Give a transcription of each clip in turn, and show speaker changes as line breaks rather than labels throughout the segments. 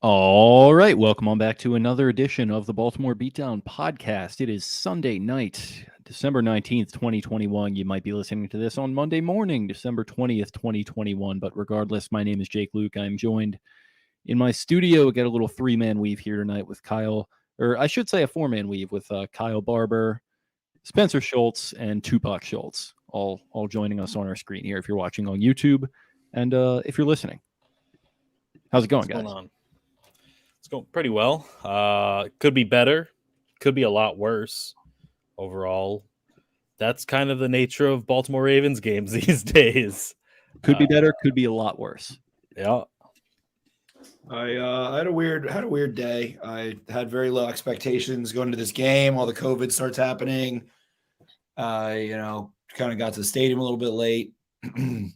All right, welcome on back to another edition of the Baltimore Beatdown podcast. It is Sunday night, December 19th, 2021. You might be listening to this on Monday morning, December 20th, 2021. But regardless, my name is Jake Luke. I'm joined in my studio. We got a little three-man weave here tonight with Kyle, or I should say a four-man weave with Kyle Barber, Spencer Schultz, and Tupac Schultz, all joining us on our screen here if you're watching on YouTube and if you're listening. How's it going, guys?
What's going on? It's going pretty well. Could be better. Could be a lot worse. Overall, that's kind of the nature of Baltimore Ravens games these days.
Could be better. Could be a lot worse.
Yeah.
I had a weird day. I had very low expectations going into this game. All the COVID starts happening. Kind of got to the stadium a little bit late. I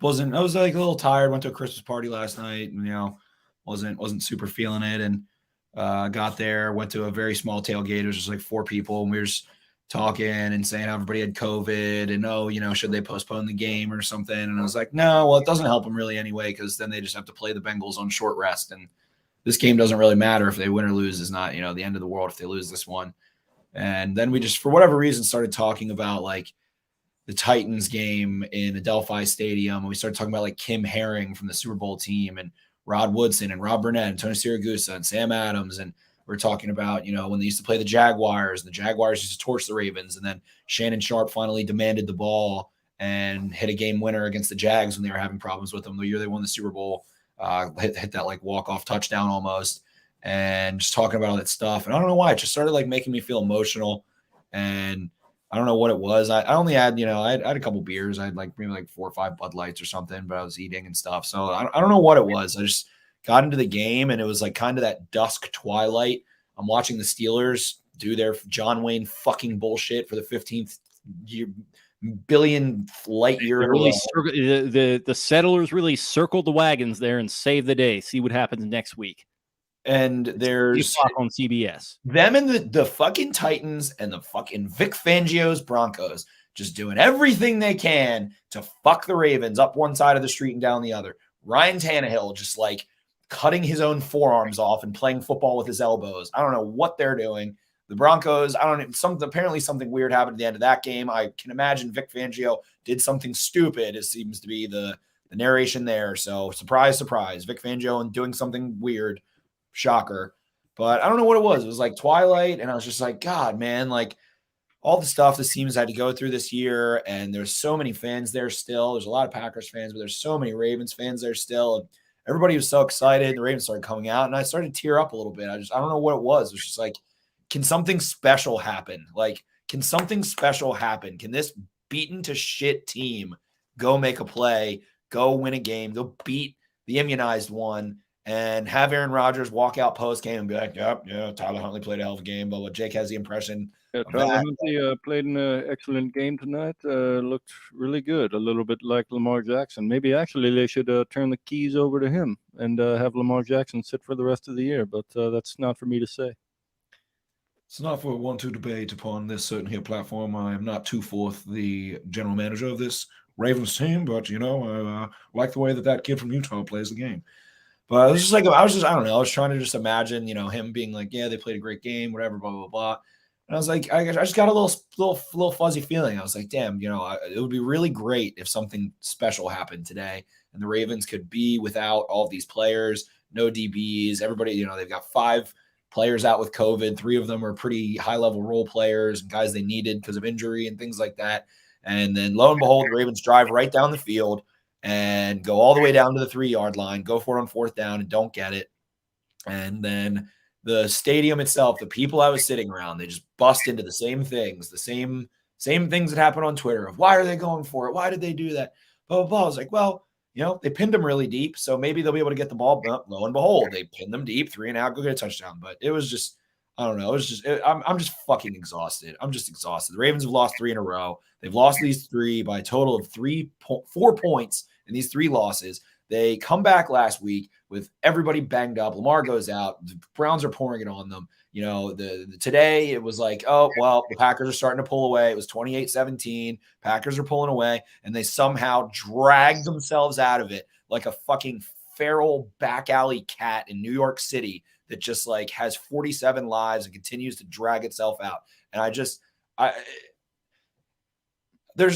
was like a little tired. Went to a Christmas party last night and, wasn't super feeling it. And got there, went to a very small tailgate. It was just like 4 people. And we were just talking and saying how everybody had COVID and, should they postpone the game or something? And I was like, no, well, it doesn't help them really anyway, because then they just have to play the Bengals on short rest. And this game doesn't really matter if they win or lose. Is not, the end of the world if they lose this one. And then we just, for whatever reason, started talking about like the Titans game in Adelphi Stadium. And we started talking about like Kim Herring from the Super Bowl team and Rod Woodson and Rob Burnett and Tony Siragusa and Sam Adams. And we're talking about, when they used to play the Jaguars, and the Jaguars used to torch the Ravens. And then Shannon Sharp finally demanded the ball and hit a game winner against the Jags when they were having problems with them. The year they won the Super Bowl, hit that like walk-off touchdown almost, and just talking about all that stuff. And I don't know why, it just started like making me feel emotional. And I don't know what it was. I only had, I had a couple beers. I had like maybe like 4 or 5 Bud Lights or something, but I was eating and stuff. So I don't know what it was. I just got into the game and it was like kind of that dusk twilight. I'm watching the Steelers do their John Wayne fucking bullshit for the 15th billion light year.
Really the settlers really circled the wagons there and saved the day. See what happens next week.
And there's
on CBS.
Them and the fucking Titans and the fucking Vic Fangio's Broncos just doing everything they can to fuck the Ravens up one side of the street and down the other. Ryan Tannehill just like cutting his own forearms off and playing football with his elbows. I don't know what they're doing. The Broncos, apparently something weird happened at the end of that game. I can imagine Vic Fangio did something stupid. It seems to be the narration there. So surprise, surprise, Vic Fangio and doing something weird. Shocker. But I don't know what it was. It was like twilight, and I was just like, God, man, like all the stuff the teams had to go through this year, and there's so many fans there still. There's a lot of Packers fans, but there's so many Ravens fans there still. And everybody was so excited. The Ravens started coming out, and I started to tear up a little bit. I don't know what it was. It was just like, can something special happen? Like, can something special happen? Can this beaten to shit team go make a play, go win a game, go beat the immunized one, and have Aaron Rodgers walk out post game and be like, yeah, Tyler Huntley played a hell of a game, but Jake has the impression.
Yeah, Tyler Huntley played an excellent game tonight. Looked really good, a little bit like Lamar Jackson. Maybe actually they should turn the keys over to him and have Lamar Jackson sit for the rest of the year, but that's not for me to say.
It's not for one to debate upon this certain here platform. I am not too forth the general manager of this Ravens team, but, I like the way that kid from Utah plays the game. But it was just like, I don't know. I was trying to just imagine, him being like, yeah, they played a great game, whatever, blah, blah, blah. And I was like, I just got a little fuzzy feeling. I was like, damn, it would be really great if something special happened today and the Ravens could be without all of these players, no DBs, everybody, they've got 5 players out with COVID. 3 of them are pretty high level role players and guys they needed because of injury and things like that. And then lo and behold, the Ravens drive right down the field and go all the way down to the 3-yard line, go for it on 4th down and don't get it. And then the stadium itself, the people I was sitting around, they just bust into the same things, the same things that happen on Twitter of why are they going for it? Why did they do that? Blah, blah, blah. I was like, well, they pinned them really deep, so maybe they'll be able to get the ball. Lo and behold, they pinned them deep, 3 and out, go get a touchdown. But it was just, I don't know. It was just, I'm just fucking exhausted. I'm just exhausted. The Ravens have lost 3 in a row. They've lost these 3 by a total of 4 points in these 3 losses. They come back last week with everybody banged up. Lamar goes out. The Browns are pouring it on them. Today it was like, oh, well, the Packers are starting to pull away. It was 28-17. Packers are pulling away, and they somehow dragged themselves out of it like a fucking
feral back alley cat in New York City that just like has 47 lives and continues to drag itself out. And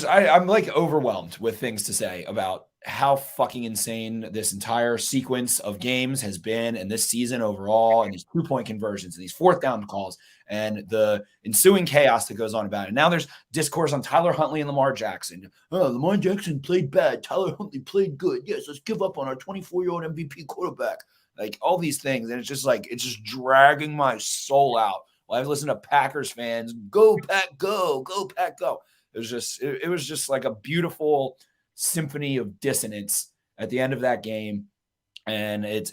I'm like overwhelmed with things to say about how fucking insane this entire sequence of games has been and this season overall, and these 2-point conversions and these 4th down calls and the ensuing chaos that goes on about it. Now there's discourse on Tyler Huntley and Lamar Jackson. Oh, Lamar Jackson played bad. Tyler Huntley played good. Yes, let's give up on our 24-year-old MVP quarterback. Like all these things. And it's just dragging my soul out. Well, I've listened to Packers fans, go Pack, go Pack, go. It was just like a beautiful symphony of dissonance at the end of that game. And it's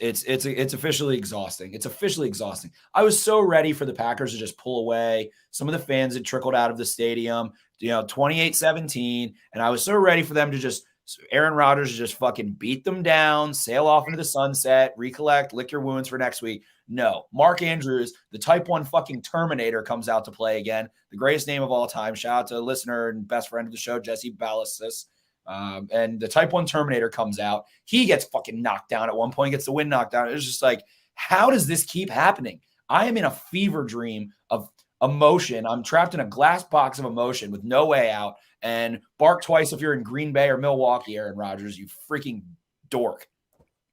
officially exhausting. It's officially exhausting. I was so ready for the Packers to just pull away. Some of the fans had trickled out of the stadium, 28-17. And I was so ready for them to just, Aaron Rodgers to just fucking beat them down, sail off into the sunset, recollect, lick your wounds for next week. No, Mark Andrews, the type 1 fucking Terminator, comes out to play again. The greatest name of all time. Shout out to a listener and best friend of the show, Jesse Ballastis. And the type 1 Terminator comes out. He gets fucking knocked down at one point, gets the wind knocked down. It was just like, how does this keep happening? I am in a fever dream of emotion. I'm trapped in a glass box of emotion with no way out. And bark twice if you're in Green Bay or Milwaukee, Aaron Rodgers, you freaking dork.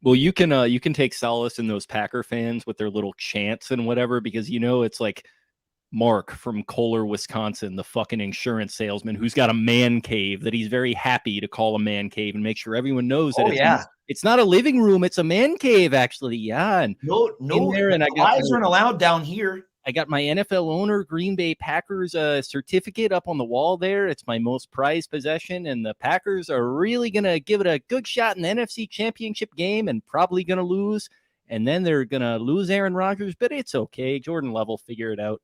Well, you can take solace in those Packer fans with their little chants and whatever, because it's like Mark from Kohler, Wisconsin, the fucking insurance salesman who's got a man cave that he's very happy to call a man cave and make sure everyone knows that it's not a living room, it's a man cave actually. Yeah, and
no, lives aren't allowed down here.
I got my NFL owner Green Bay Packers certificate up on the wall there. It's my most prized possession, and the Packers are really going to give it a good shot in the NFC Championship game and probably going to lose. And then they're going to lose Aaron Rodgers, but it's okay. Jordan Love will figure it out.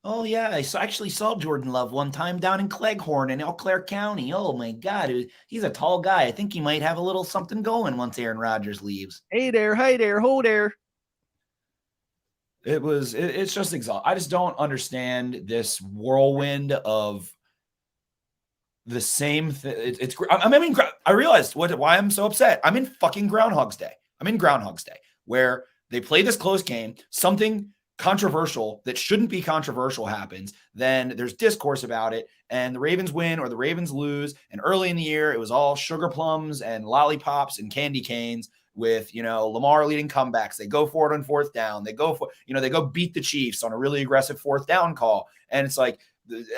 Oh, yeah. I actually saw Jordan Love one time down in Cleghorn in Eau Claire County. Oh, my God. He's a tall guy. I think he might have a little something going once Aaron Rodgers leaves.
Hey there. Hi there. Ho there.
It's just exhausting. I just don't understand this whirlwind of the same thing. I realized why I'm so upset. I'm in fucking Groundhog's Day. I'm in Groundhog's Day where they play this close game. Something controversial that shouldn't be controversial happens. Then there's discourse about it and the Ravens win or the Ravens lose. And early in the year, it was all sugar plums and lollipops and candy canes. With Lamar leading comebacks, they go for it on 4th down. They go beat the Chiefs on a really aggressive 4th down call, and it's like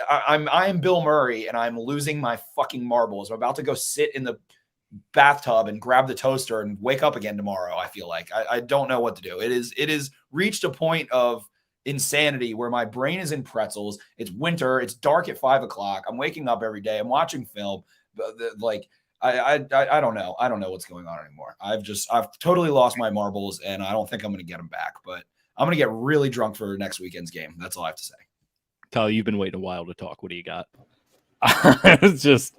I am Bill Murray, and I'm losing my fucking marbles. I'm about to go sit in the bathtub and grab the toaster and wake up again tomorrow. I feel like I don't know what to do. It is reached a point of insanity where my brain is in pretzels. It's winter. It's dark at 5 o'clock. I'm waking up every day. I'm watching film, like. I don't know. I don't know what's going on anymore. I've totally lost my marbles, and I don't think I'm going to get them back. But I'm going to get really drunk for next weekend's game. That's all I have to say.
Tyler, you've been waiting a while to talk. What do you got?
I was just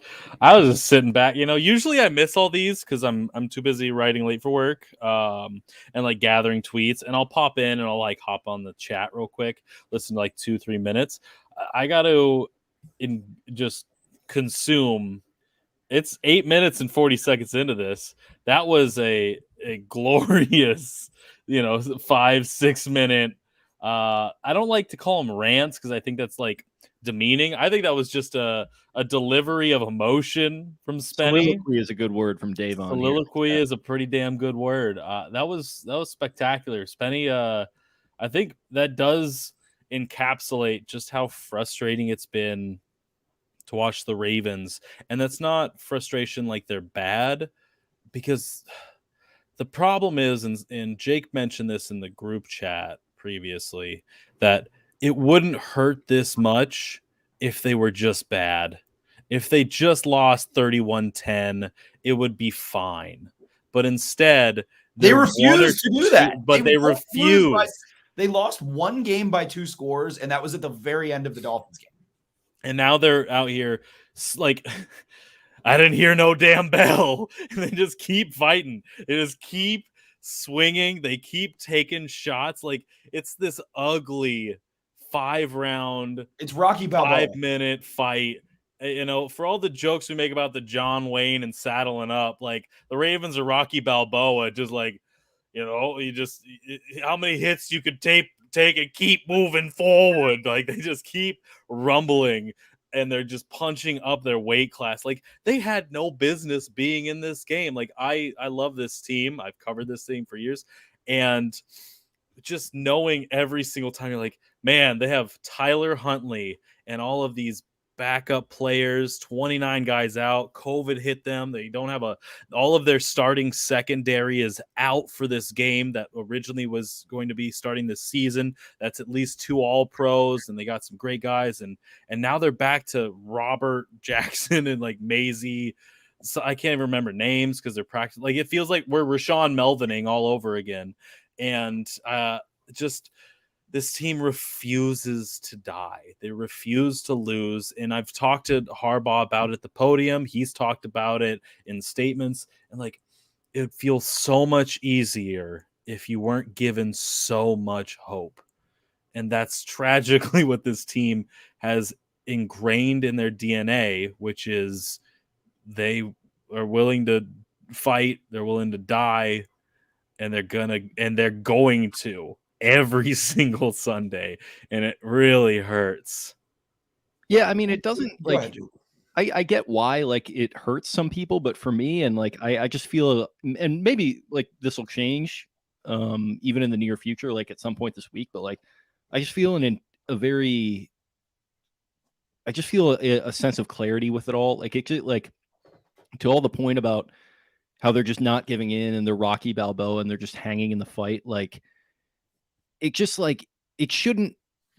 sitting back. Usually I miss all these because I'm too busy writing late for work, and like gathering tweets. And I'll pop in and I'll like hop on the chat real quick, listen to like 2-3 minutes. I got to just consume. It's 8 minutes and 40 seconds into this. That was a glorious, 5-6 minute. I don't like to call them rants because I think that's like demeaning. I think that was just a delivery of emotion from Spenny.
Soliloquy is a good word from Dave on
Soliloquy is a pretty damn good word. That was spectacular. Spenny, I think that does encapsulate just how frustrating it's been to watch the Ravens. And that's not frustration like they're bad, because the problem is, and Jake mentioned this in the group chat previously, that it wouldn't hurt this much if they were just bad. If they just lost 31-10, it would be fine. But instead,
they refused to do that.
But they refused.
They lost one game by 2 scores, and that was at the very end of the Dolphins game.
And now they're out here like, I didn't hear no damn bell. And they just keep fighting. They just keep swinging. They keep taking shots. Like, it's this ugly 5-round.
It's Rocky Balboa.
5-minute fight. You know, for all the jokes we make about the John Wayne and saddling up, like the Ravens are Rocky Balboa, just like, you know, how many hits you could take and keep moving forward. Like they just keep rumbling and they're just punching up their weight class. Like they had no business being in this game. Like I love this team. I've covered this team for years, and just knowing every single time you're like, man, they have Tyler Huntley and all of these backup players, 29 guys out. COVID hit them. They don't have all of their starting secondary is out for this game that originally was going to be starting this season. That's at least 2 all pros, and they got some great guys. And now they're back to Robert Jackson and like Maisie. So I can't even remember names because they're practicing. Like it feels like we're Rashawn Melvining all over again. And just this team refuses to die. They refuse to lose. And I've talked to Harbaugh about it at the podium. He's talked about it in statements. And like, it feels so much easier if you weren't given so much hope. And that's tragically what this team has ingrained in their DNA, which is they are willing to fight. They're willing to die. And they're going to every single Sunday, and it really hurts.
Yeah, I mean, it doesn't
Go
like
ahead, Duke.
I get why like it hurts some people, but for me, and like I just feel, and maybe like this will change even in the near future, like at some point this week, but like I just feel I just feel a sense of clarity with it all. Like it just like to all the point about how they're just not giving in and they're Rocky Balboa and they're just hanging in the fight. Like it just like it shouldn't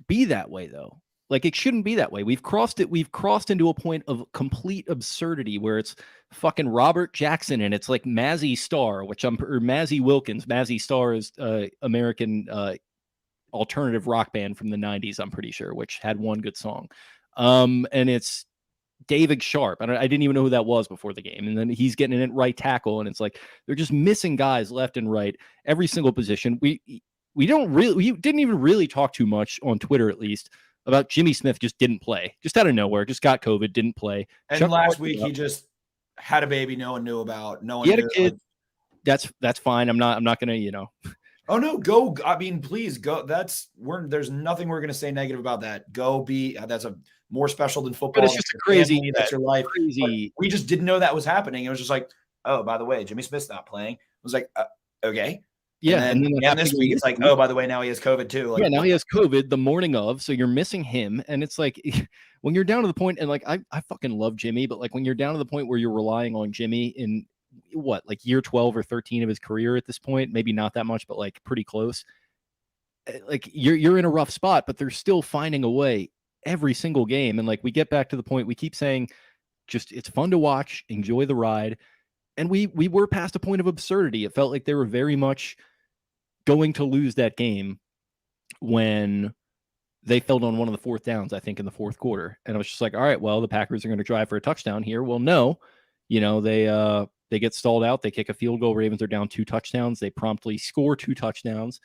be that way though. Like it shouldn't be that way. We've crossed it. We've crossed into a point of complete absurdity where it's fucking Robert Jackson and it's like Mazzy Star, or Mazzy Wilkins. Mazzy Star is American alternative rock band from the 90s, I'm pretty sure, which had one good song. And it's David Sharp. I didn't even know who that was before the game. And then he's getting in at right tackle. And it's like, they're just missing guys left and right, every single position. We didn't even really talk too much on Twitter, at least, about Jimmy Smith just didn't play. Just out of nowhere, just got COVID, didn't play.
And
Chuck
last
Clark
week he just had a baby no one knew about. No one
he had
knew.
a kid. That's fine. I'm not gonna,
Oh no, go. I mean, please go. There's nothing we're gonna say negative about that. Go be that's a more special than football.
But it's just a crazy,
that's your life.
crazy.
But we just didn't know that was happening. It was just like, oh, by the way, Jimmy Smith's not playing. It was like, okay.
Yeah.
And then this week it's like, oh, by the way, now he has COVID too. Like,
yeah, now he has COVID the morning of, so you're missing him. And it's like when you're down to the point, and like I fucking love Jimmy, but like when you're down to the point where you're relying on Jimmy in what, like year 12 or 13 of his career at this point, maybe not that much, but like pretty close. Like you're in a rough spot, but they're still finding a way every single game. And like we get back to the point, we keep saying just it's fun to watch, enjoy the ride. And we were past a point of absurdity. It felt like they were very much going to lose that game when they failed on one of the fourth downs, I think, in the fourth quarter. And I was just like, all right, well, the Packers are going to drive for a touchdown here. Well, no, they get stalled out. They kick a field goal. Ravens are down 2 touchdowns. They promptly score 2 touchdowns.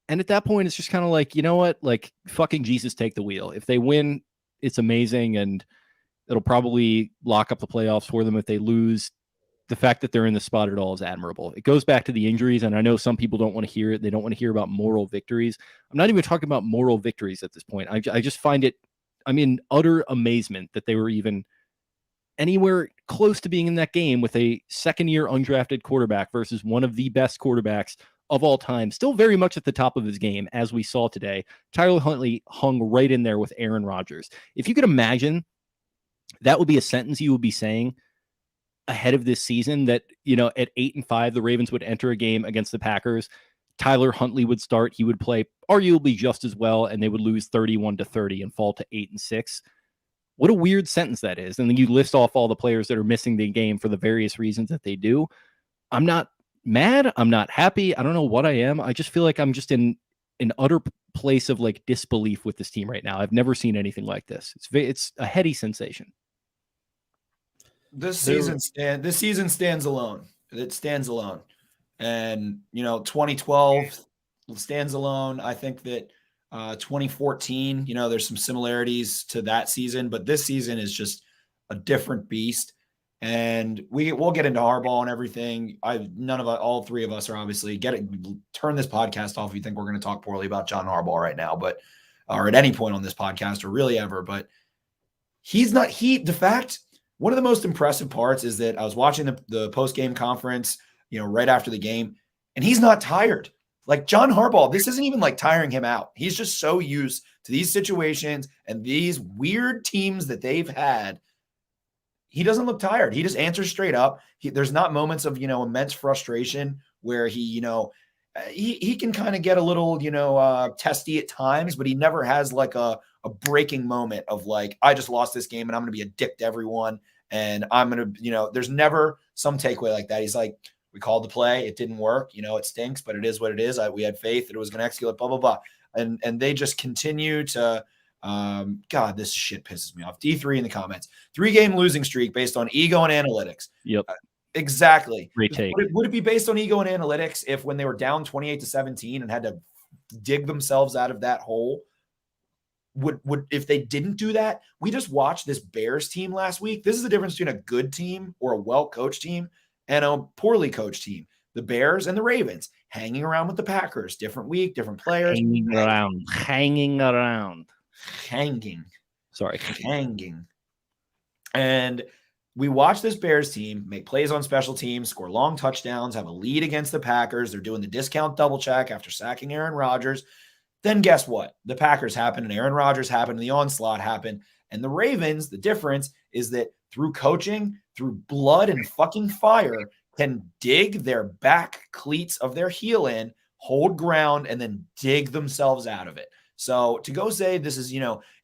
And at that point, it's just kind of like, you know what? Like, fucking Jesus, take the wheel. If they win, it's amazing, and it'll probably lock up the playoffs for them. If they lose, the fact that they're in the spot at all is admirable. It goes back to the injuries, and I know some people don't want to hear it. They don't want to hear about moral victories. I'm not even talking about moral victories at this point. I just find it, I'm in utter amazement that they were even anywhere close to being in that game with a second-year undrafted quarterback versus one of the best quarterbacks of all time, still very much at the top of his game, as we saw today. Tyler Huntley hung right in there with Aaron Rodgers. If you could imagine, that would be a sentence you would be saying ahead of this season, that, at 8-5, the Ravens would enter a game against the Packers. Tyler Huntley would start. He would play arguably just as well, and they would lose 31-30 and fall to 8-6. What a weird sentence that is. And then you list off all the players that are missing the game for the various reasons that they do. I'm not mad. I'm not happy. I don't know what I am. I just feel like I'm just in an utter place of like disbelief with this team right now. I've never seen anything like this. It's a heady sensation.
This season stands alone. It stands alone. And, 2012 stands alone. I think that 2014, there's some similarities to that season, but this season is just a different beast. And we'll get into Harbaugh and everything. All three of us are obviously turn this podcast off if you think we're going to talk poorly about John Harbaugh right now, or at any point on this podcast or really ever. But one of the most impressive parts is that I was watching the post-game conference, right after the game, and he's not tired. Like John Harbaugh, this isn't even like tiring him out. He's just so used to these situations and these weird teams that they've had. He doesn't look tired. He just answers straight up. There's not moments of, immense frustration where he can kind of get a little, testy at times, but he never has like a breaking moment of like, I just lost this game and I'm going to be a dick to everyone. And I'm going to, there's never some takeaway like that. He's like, we called the play. It didn't work. It stinks, but it is what it is. We had faith that it was going to execute, blah, blah, blah. And they just continue to, God, this shit pisses me off. D3 in the comments, 3-game losing streak based on ego and analytics.
Yep.
Exactly.
Great take.
Would it be based on ego and analytics if when they were down 28-17 and had to dig themselves out of that hole, would if they didn't do that? We just watched this Bears team last week. This is the difference between a good team or a well-coached team and a poorly coached team. The Bears and the Ravens hanging around with the Packers, different week, different players.
Hanging around.
Sorry. And we watch this Bears team make plays on special teams, score long touchdowns, have a lead against the Packers. They're doing the discount double check after sacking Aaron Rodgers. Then guess what? The Packers happen and Aaron Rodgers happened and the onslaught happened. And the Ravens, the difference is that through coaching, through blood and fucking fire, can dig their back cleats of their heel in, hold ground, and then dig themselves out of it. So to go say this is,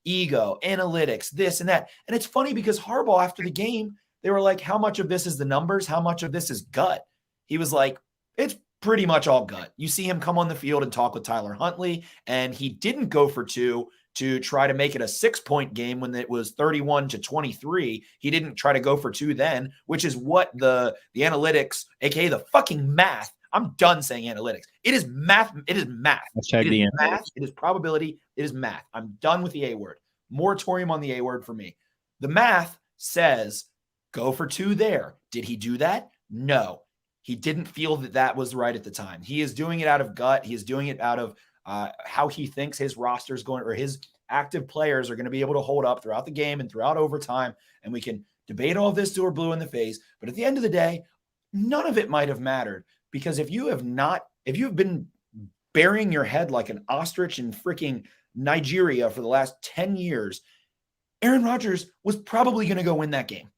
ego, analytics, this and that. And it's funny because Harbaugh, after the game, they were like, how much of this is the numbers? How much of this is gut? He was like, it's pretty much all gut. You see him come on the field and talk with Tyler Huntley, and he didn't go for 2 to try to make it a 6-point game when it was 31-23. He didn't try to go for 2 then, which is what the analytics, aka the fucking math. I'm done saying analytics. It is math. It is math.
It is
math. It is probability. It is math. I'm done with the A word. Moratorium on the A word for me. The math says go for 2 there. Did he do that? No. He didn't feel that was right at the time. He is doing it out of gut. He is doing it out of how he thinks his roster is going, or his active players are going to be able to hold up throughout the game and throughout overtime. And we can debate all this till we're blue in the face. But at the end of the day, none of it might have mattered. Because if you've been burying your head like an ostrich in freaking Nigeria for the last 10 years, Aaron Rodgers was probably going to go win that game.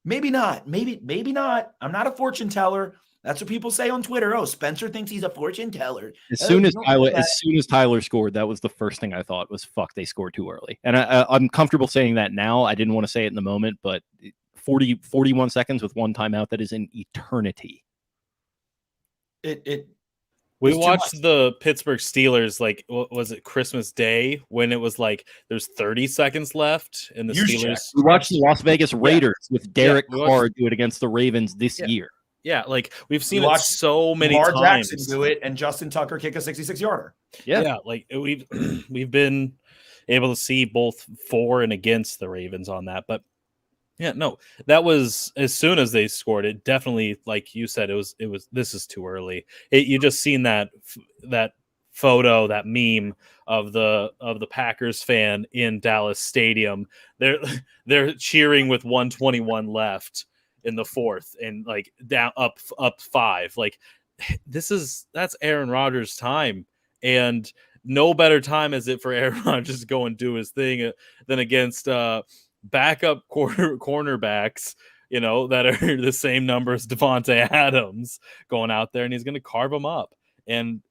Maybe not. Maybe not. I'm not a fortune teller. That's what people say on Twitter. Oh, Spencer thinks he's a fortune teller.
As soon as Tyler scored, that was the first thing I thought was, fuck, they scored too early. And I'm comfortable saying that now. I didn't want to say it in the moment, but 41 seconds with one timeout, that is an eternity.
We watched the Pittsburgh Steelers, like, what was it, Christmas Day, when it was like there's 30 seconds left and the Steelers.
We watched the Las Vegas Raiders with Derek Carr do it against the Ravens this year.
Yeah, like we've seen it so many
Lamar
times.
Jackson do it and Justin Tucker kick a 66-yarder.
Yeah, like we've been able to see both for and against the Ravens on that, but yeah, no, that was as soon as they scored it. Definitely, like you said, it was. This is too early. You just seen that photo, that meme of the Packers fan in Dallas Stadium. They're cheering with 1:21 left in the fourth, and like down up 5. Like that's Aaron Rodgers' time, and no better time is it for Aaron Rodgers to go and do his thing than against backup cornerbacks, that are the same number as Devontae Adams, going out there, and he's going to carve them up. And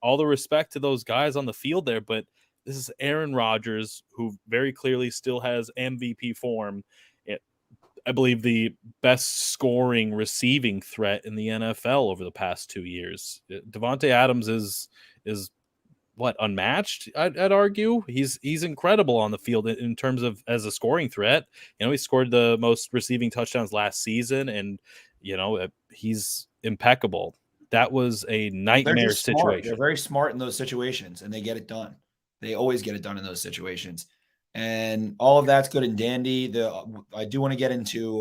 all the respect to those guys on the field there, but this is Aaron Rodgers, who very clearly still has MVP form. I believe the best scoring receiving threat in the NFL over the past 2 years. Devontae Adams is what, unmatched? I'd argue. He's incredible on the field in terms of as a scoring threat. He scored the most receiving touchdowns last season, and he's impeccable. That was a nightmare situation.
They're very smart in those situations, and they get it done. They always get it done in those situations. And all of that's good and dandy. I do want to get into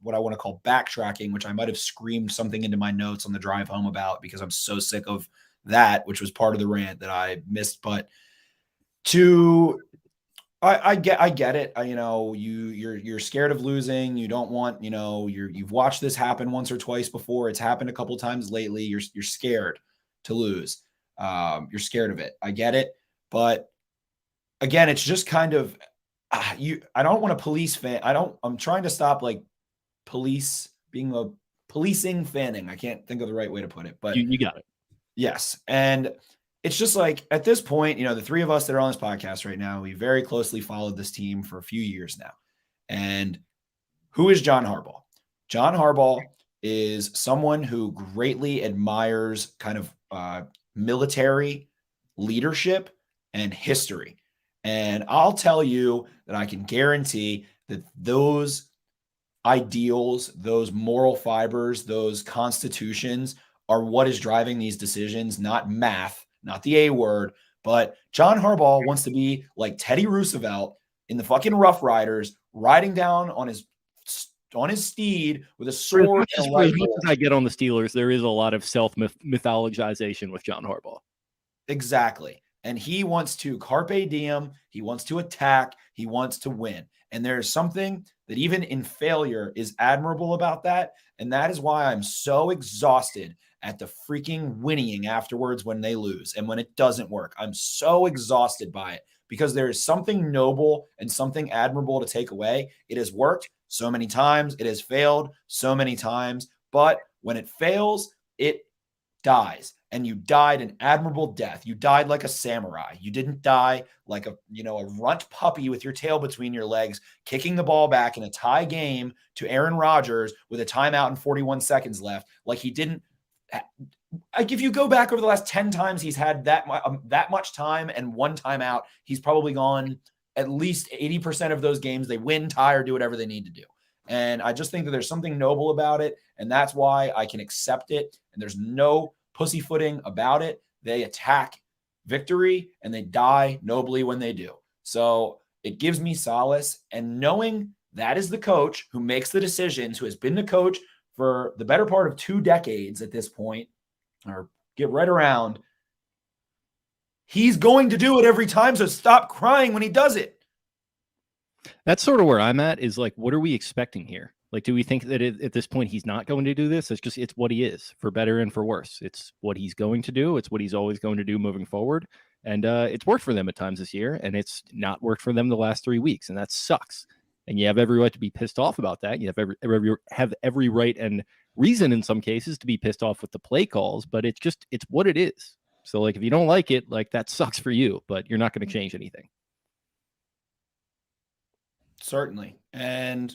what I want to call backtracking, which I might have screamed something into my notes on the drive home about because I'm so sick of that, which was part of the rant that I missed. But I get it. You're scared of losing. You don't want, you've watched this happen once or twice before. It's happened a couple times lately. You're scared to lose. You're scared of it. I get it. But again, it's just kind of I don't want to police fan. I'm trying to stop like policing fanning. I can't think of the right way to put it, but
you got it.
Yes. And it's just like at this point, the three of us that are on this podcast right now, we very closely followed this team for a few years now. And who is John Harbaugh? John Harbaugh is someone who greatly admires kind of military leadership and history. And I'll tell you that I can guarantee that those ideals, those moral fibers, those constitutions are what is driving these decisions, not math, not the A word, but John Harbaugh wants to be like Teddy Roosevelt in the fucking Rough Riders, riding down on his steed with a sword.
As much as I get on the Steelers, there is a lot of self-mythologization with John Harbaugh.
Exactly. And he wants to carpe diem. He wants to attack. He wants to win. And there is something that even in failure is admirable about that. And that is why I'm so exhausted at the freaking whinnying afterwards when they lose and when it doesn't work. I'm so exhausted by it because there is something noble and something admirable to take away. It has worked so many times. It has failed so many times. But when it fails, it dies. And you died an admirable death. You died like a samurai. You didn't die like a runt puppy with your tail between your legs, kicking the ball back in a tie game to Aaron Rodgers with a timeout and 41 seconds left. Like he didn't. Like if you go back over the last 10 times he's had that much time and one timeout, he's probably gone at least 80% of those games. They win, tie, or do whatever they need to do. And I just think that there's something noble about it. And that's why I can accept it. And there's no pussyfooting about it. They attack victory and they die nobly when they do. So it gives me solace. And knowing that is the coach who makes the decisions, who has been the coach for the better part of 2 decades at this point, or get right around, he's going to do it every time. So stop crying when he does it.
That's sort of where I'm at is like, what are we expecting here? Like, do we think that at this point he's not going to do this? It's what he is, for better and for worse. It's what he's going to do. It's what he's always going to do moving forward. And it's worked for them at times this year, and it's not worked for them the last 3 weeks, and that sucks. And you have every right to be pissed off about that. You have every right and reason in some cases to be pissed off with the play calls, but it's what it is. So like, if you don't like it, like that sucks for you, but you're not going to change anything.
Certainly. And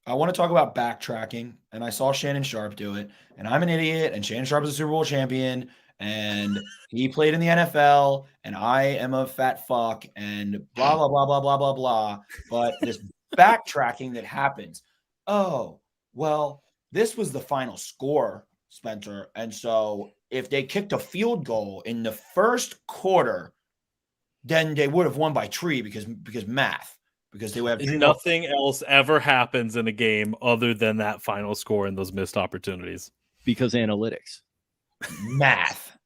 I want to talk about backtracking, and I saw Shannon Sharp do it, and I'm an idiot, and Shannon Sharp is a Super Bowl champion, and he played in the NFL, and I am a fat fuck, and blah, blah, blah, blah, blah, blah, blah. But this backtracking that happens, oh, well, this was the final score, Spencer, and so if they kicked a field goal in the first quarter, then they would have won by 3 because math. Because they would have
nothing else ever happens in a game other than that final score and those missed opportunities.
Because analytics.
Math.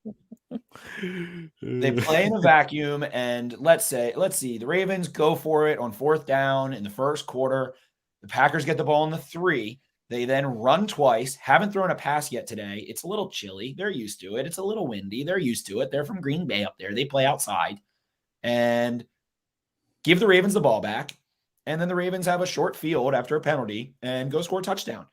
They play in a vacuum, and let's see, the Ravens go for it on 4th down in the first quarter. The Packers get the ball in the 3. They then run twice, haven't thrown a pass yet today. It's a little chilly. They're used to it. It's a little windy. They're used to it. They're from Green Bay up there. They play outside. And give the Ravens the ball back, and then the Ravens have a short field after a penalty and go score a touchdown.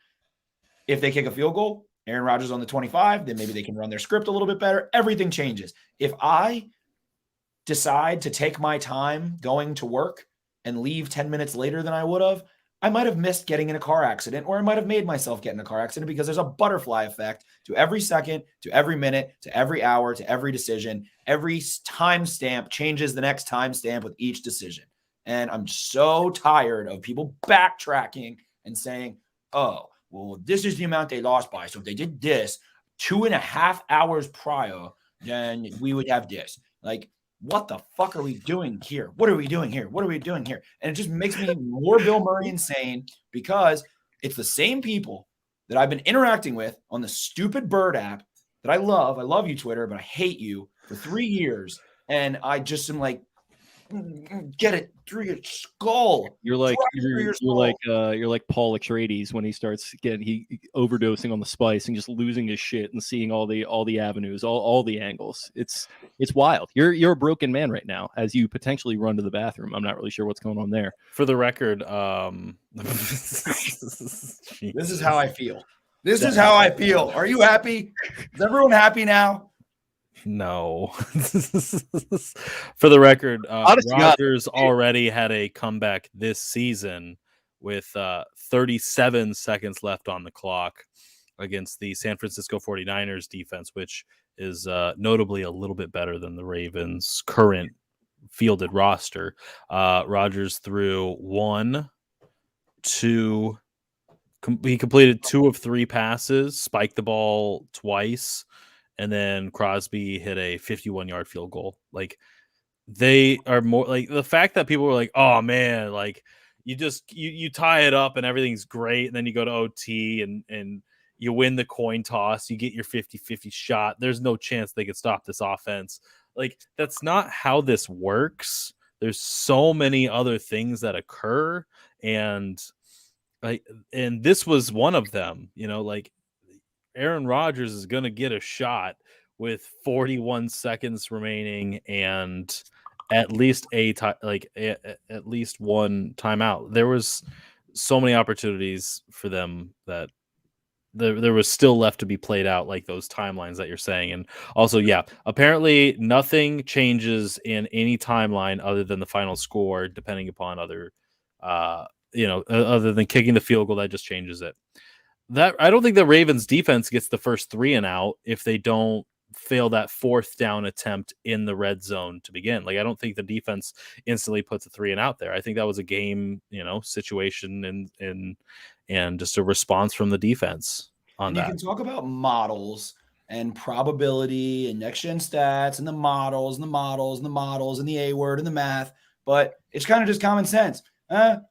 If they kick a field goal, Aaron Rodgers on the 25, then maybe they can run their script a little bit better. Everything changes. If I decide to take my time going to work and leave 10 minutes later than I would have, I might have missed getting in a car accident, or I might have made myself get in a car accident because there's a butterfly effect to every second, to every minute, to every hour, to every decision. Every timestamp changes the next timestamp with each decision. And I'm so tired of people backtracking and saying, oh, well, this is the amount they lost by. So if they did this 2.5 hours prior, then we would have this. Like, what the fuck are we doing here? What are we doing here? What are we doing here? And it just makes me more Bill Murray insane because it's the same people that I've been interacting with on the stupid Bird app that I love. I love you, Twitter, but I hate you for 3 years. And I just am like, get it through your skull.
You're like
Drive it through your
you're like Paul Atreides when he starts he overdosing on the spice and just losing his shit and seeing all the avenues, all the angles. It's wild. You're a broken man right now as you potentially run to the bathroom. I'm not really sure what's going on there.
For the record,
This is how I feel. This is how I feel. Are you happy? Is everyone happy now?
No. For the record,
Honestly,
Rodgers already had a comeback this season with 37 seconds left on the clock against the San Francisco 49ers defense, which is notably a little bit better than the Ravens' current fielded roster. Rodgers threw he completed 2 of 3 passes, spiked the ball twice, and then Crosby hit a 51-yard field goal. Like, they are more like the fact that people were like, oh man, like you tie it up and everything's great, and then you go to OT and you win the coin toss, you get your 50-50 shot. There's no chance they could stop this offense. Like, that's not how this works. There's so many other things that occur, and this was one of them. Like, Aaron Rodgers is going to get a shot with 41 seconds remaining and at least at least one timeout. There was so many opportunities for them that there was still left to be played out, like those timelines that you're saying. And also, yeah, apparently nothing changes in any timeline other than the final score, depending upon other than kicking the field goal, that just changes it. That I don't think the Ravens defense gets the first 3 and out if they don't fail that 4th down attempt in the red zone to begin. Like, I don't think the defense instantly puts a 3 and out there. I think that was a game, situation and just a response from the defense on that.
You can talk about models and probability and next gen stats and the models and the models and the models and the A word and the math, but it's kind of just common sense.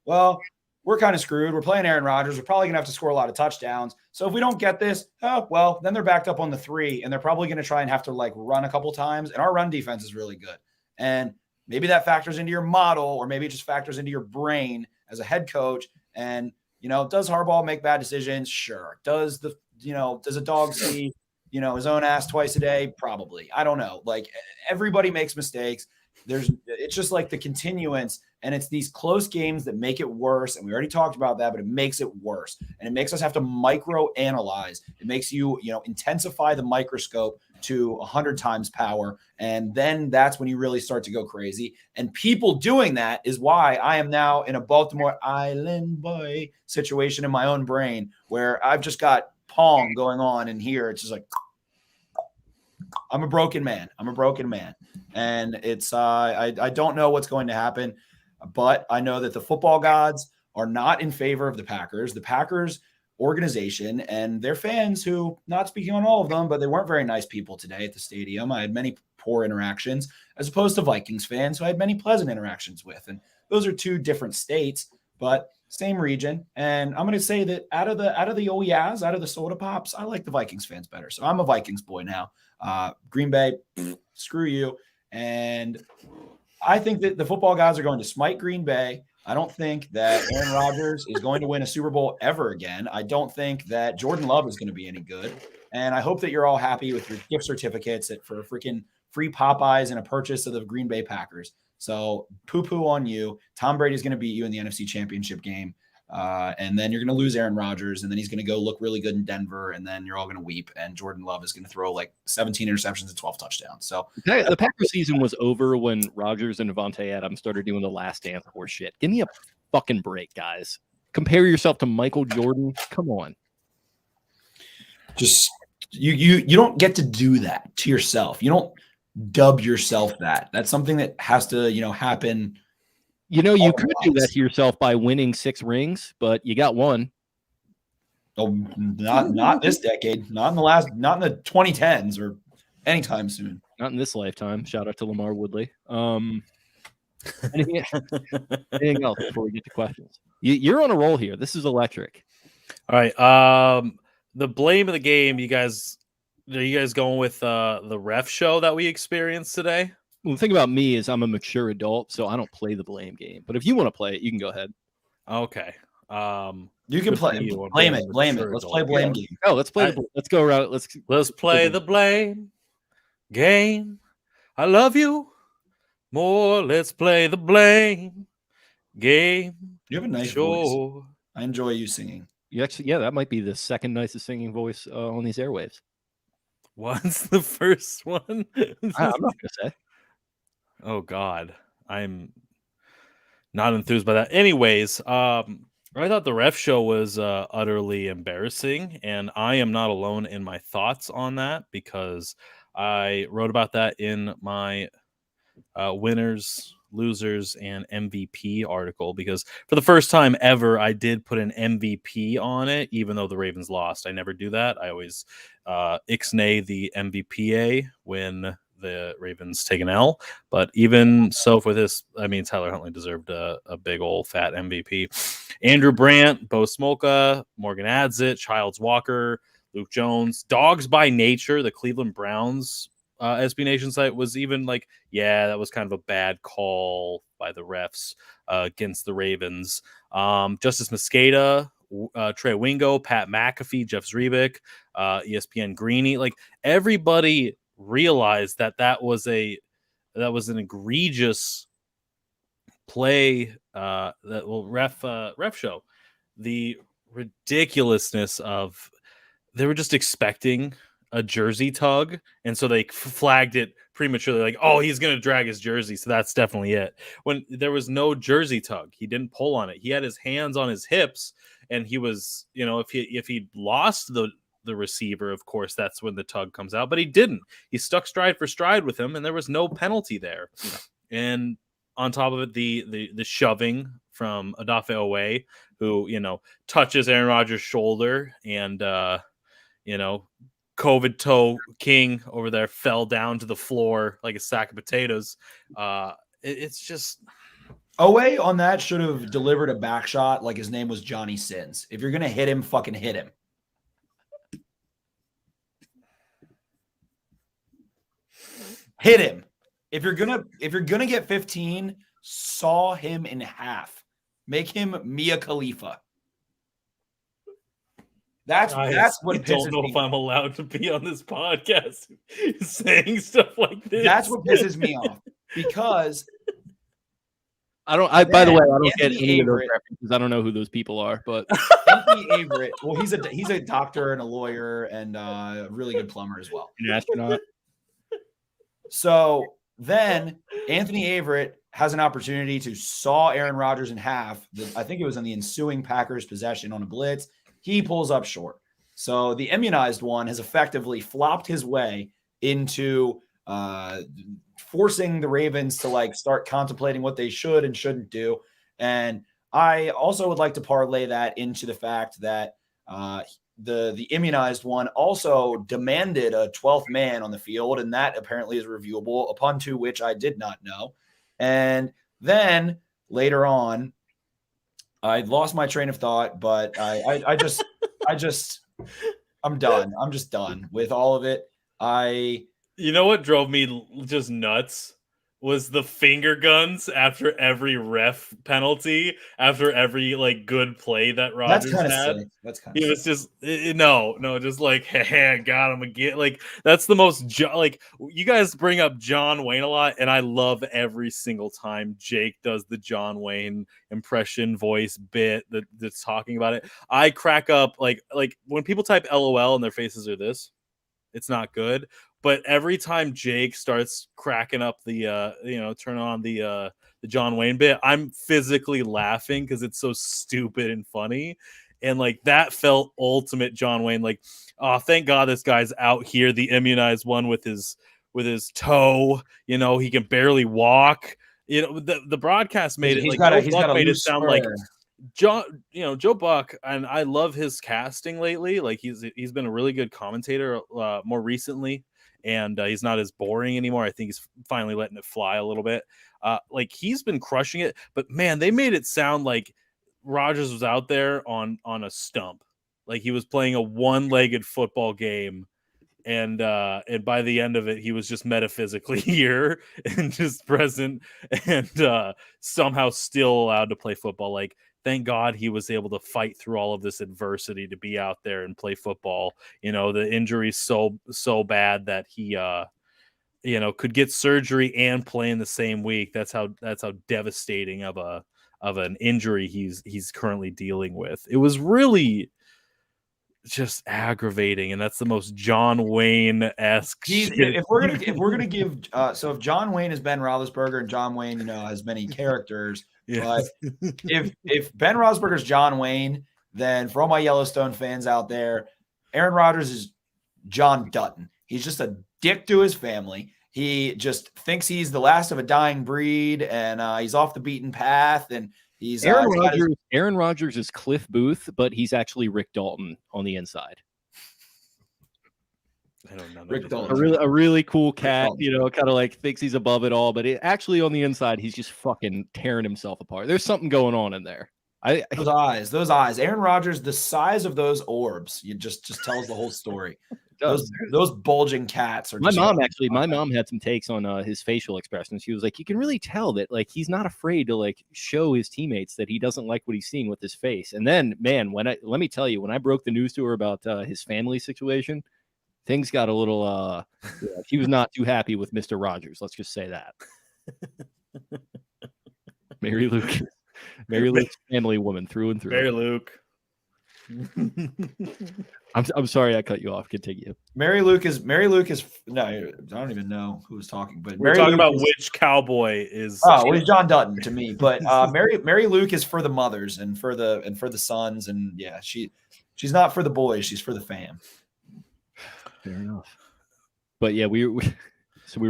Well, we're kind of screwed. We're playing Aaron Rodgers. We're probably going to have to score a lot of touchdowns. So if we don't get this, then they're backed up on the 3, and they're probably going to try and have to run a couple times. And our run defense is really good. And maybe that factors into your model, or maybe it just factors into your brain as a head coach. And, does Harbaugh make bad decisions? Sure. Does a dog see, his own ass twice a day? Probably. I don't know. Like, everybody makes mistakes. It's just like the continuance, and it's these close games that make it worse. And we already talked about that, but it makes it worse, and it makes us have to micro analyze. It makes you, intensify the microscope to 100 times power. And then that's when you really start to go crazy. And people doing that is why I am now in a Baltimore Island boy situation in my own brain, where I've just got Pong going on in here. It's just like, I'm a broken man. And it's I don't know what's going to happen, but I know that the football gods are not in favor of the Packers. The Packers organization and their fans, who, not speaking on all of them, but they weren't very nice people today at the stadium. I had many poor interactions, as opposed to Vikings fans who I had many pleasant interactions with. And those are 2 different states, but same region. And I'm going to say that out of the oh yeahs, out of the soda pops, I like the Vikings fans better. So I'm a Vikings boy now. Green Bay, screw you. And I think that the football guys are going to smite Green Bay. I don't think that Aaron Rodgers is going to win a Super Bowl ever again. I don't think that Jordan Love is going to be any good. And I hope that you're all happy with your gift certificates for freaking free Popeyes and a purchase of the Green Bay Packers. So poo-poo on you. Tom Brady's going to beat you in the NFC Championship game. And then you're going to lose Aaron Rodgers, and then he's going to go look really good in Denver, and then you're all going to weep, and Jordan Love is going to throw like 17 interceptions and 12 touchdowns. So
the Packers season was over when Rodgers and Devontae Adams started doing the last dance horse shit. Give me a fucking break, guys. Compare yourself to Michael Jordan. Come on.
Just you don't get to do that to yourself. You don't dub yourself that. That's something that has to, happen.
You could do that to yourself by winning 6 rings, but you got one.
Oh, not this decade. Not in the 2010s or anytime soon.
Not in this lifetime. Shout out to Lamar Woodley. Anything else before we get to questions? You're on a roll here. This is electric.
All right. The blame of the game. Are you guys going with the ref show that we experienced today?
Well, the thing about me is I'm a mature adult, so I don't play the blame game. But if you want to play it, you can go ahead.
Okay.
You can play. Blame it. Let's play blame game.
Oh, let's play. Let's go around.
Let's play the blame game. I love you more. Let's play the blame game.
You have a nice voice. I enjoy you singing.
You actually, that might be the second nicest singing voice on these airwaves.
What's the first one?
I'm not gonna say.
Oh God, I'm not enthused by that. Anyways, I thought the ref show was utterly embarrassing, and I am not alone in my thoughts on that because I wrote about that in my winners, losers, and MVP article, because for the first time ever, I did put an MVP on it, even though the Ravens lost. I never do that. I always ixnay the MVPA when the Ravens take an L. But even so, for this, I mean, Tyler Huntley deserved a big old fat MVP. Andrew Brandt, Bo Smolka, Morgan Adsit, Childs Walker, Luke Jones, Dogs by Nature, the Cleveland Browns SB Nation site was even like, yeah, that was kind of a bad call by the refs against the Ravens. Justice Mosqueda, Trey Wingo, Pat McAfee, Jeff Zrebick, ESPN Greeny, like everybody realized that was an egregious play ref show. The ridiculousness of, they were just expecting a jersey tug, and so they flagged it prematurely, like, oh, he's gonna drag his jersey, so that's definitely it, when there was no jersey tug. He didn't pull on it. He had his hands on his hips, and he was, if he lost the receiver, of course that's when the tug comes out, but he didn't. He stuck stride for stride with him, and there was no penalty there. And on top of it, the shoving from Odafe Owe, who touches Aaron Rodgers' shoulder, and COVID toe king over there fell down to the floor like a sack of potatoes. It's just,
Owe on that should have delivered a back shot like his name was Johnny Sins. If you're gonna hit him, fucking hit him. Hit him. If you're gonna get 15, saw him in half. Make him Mia Khalifa. That's what
I don't know if I'm allowed to be on this podcast saying stuff like this.
That's what pisses me off, because
by the way, I don't get any of those references. I don't know who those people are, but
Anthony Averett, well, he's a doctor and a lawyer and a really good plumber as well.
An astronaut.
So then Anthony Averett has an opportunity to saw Aaron Rodgers in half. I think it was on the ensuing Packers possession on a blitz. He pulls up short. So the immunized one has effectively flopped his way into forcing the Ravens to start contemplating what they should and shouldn't do. And I also would like to parlay that into the fact that the immunized one also demanded a 12th man on the field, and that apparently is reviewable, upon to which I did not know. And then later on, I lost my train of thought, but I'm done. I'm just done with all of it.
You know what drove me just nuts was the finger guns after every ref penalty, after every good play that Rodgers had.
Sick. That's kind
of sick. It was just just like, hey, I got him again. That's the most you guys bring up John Wayne a lot, and I love every single time Jake does the John Wayne impression voice bit that's talking about it. I crack up like when people type LOL and their faces are this. It's not good. But every time Jake starts cracking up the turn on the John Wayne bit, I'm physically laughing because it's so stupid and funny. And that felt ultimate John Wayne. Oh, thank God this guy's out here, the immunized one with his toe. He can barely walk. The broadcast made it made it sound like Joe Buck, and I love his casting lately. He's been a really good commentator more recently. and he's not as boring anymore. I think he's finally letting it fly a little bit. Like he's been crushing it, but man, they made it sound like Rodgers was out there on a stump, like he was playing a one-legged football game. And by the end of it, he was just metaphysically here and just present and somehow still allowed to play football. Like, thank God he was able to fight through all of this adversity to be out there and play football. You know, the injury's so bad that he could get surgery and play in the same week. That's how devastating of an injury he's currently dealing with. It was really just aggravating, and that's the most John Wayne-esque shit.
If we're gonna give so if John Wayne is Ben Roethlisberger and John Wayne has many characters, but if Ben Roethlisberger is John Wayne, then for all my Yellowstone fans out there, Aaron Rodgers is John Dutton. He's just a dick to his family. He just thinks he's the last of a dying breed, and he's off the beaten path, and he's
Aaron Rodgers is Cliff Booth, but he's actually Rick Dalton on the inside.
I don't know.
Rick Dalton,
a really cool cat, kind of like thinks he's above it all, but actually on the inside, he's just fucking tearing himself apart. There's something going on in there.
Those eyes. Aaron Rodgers, the size of those orbs, you just tells the whole story. Those bulging cats are.
My mom had some takes on his facial expressions. She was like, you can really tell that like he's not afraid to like show his teammates that he doesn't like what he's seeing with his face. And then, man, let me tell you, when I broke the news to her about his family situation, things got a little. She was not too happy with Mr. Rodgers. Let's just say that. Mary Luke's family woman through and through.
Mary Luke.
I'm sorry I cut you off. Continue.
Mary Luke is no, I don't even know who was talking, but
we're talking about which cowboy is.
Oh, well, he's John Dutton to me, but Mary Luke is for the mothers and for the sons, and yeah, she's not for the boys, she's for the fam.
Fair enough. But yeah, we were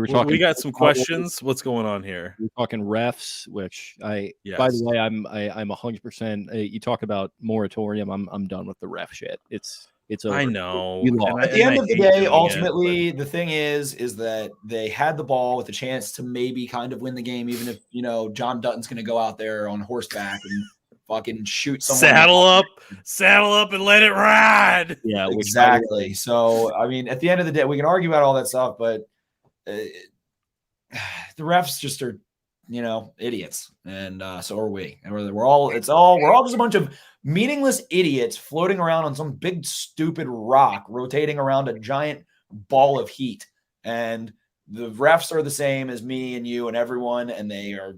talking.
We got some questions. What's going on here?
We're talking refs, which by the way, I'm 100%. You talk about moratorium. I'm done with the ref shit. It's over.
I know.
At the end of the day, ultimately, the thing is that they had the ball with a chance to maybe kind of win the game, even if John Dutton's going to go out there on horseback and fucking shoot someone.
Saddle up, and let it ride.
Yeah,
exactly. So I mean, at the end of the day, we can argue about all that stuff, but the refs just are, idiots, and so are we. And we're all just a bunch of meaningless idiots floating around on some big stupid rock, rotating around a giant ball of heat. And the refs are the same as me and you and everyone, and they are.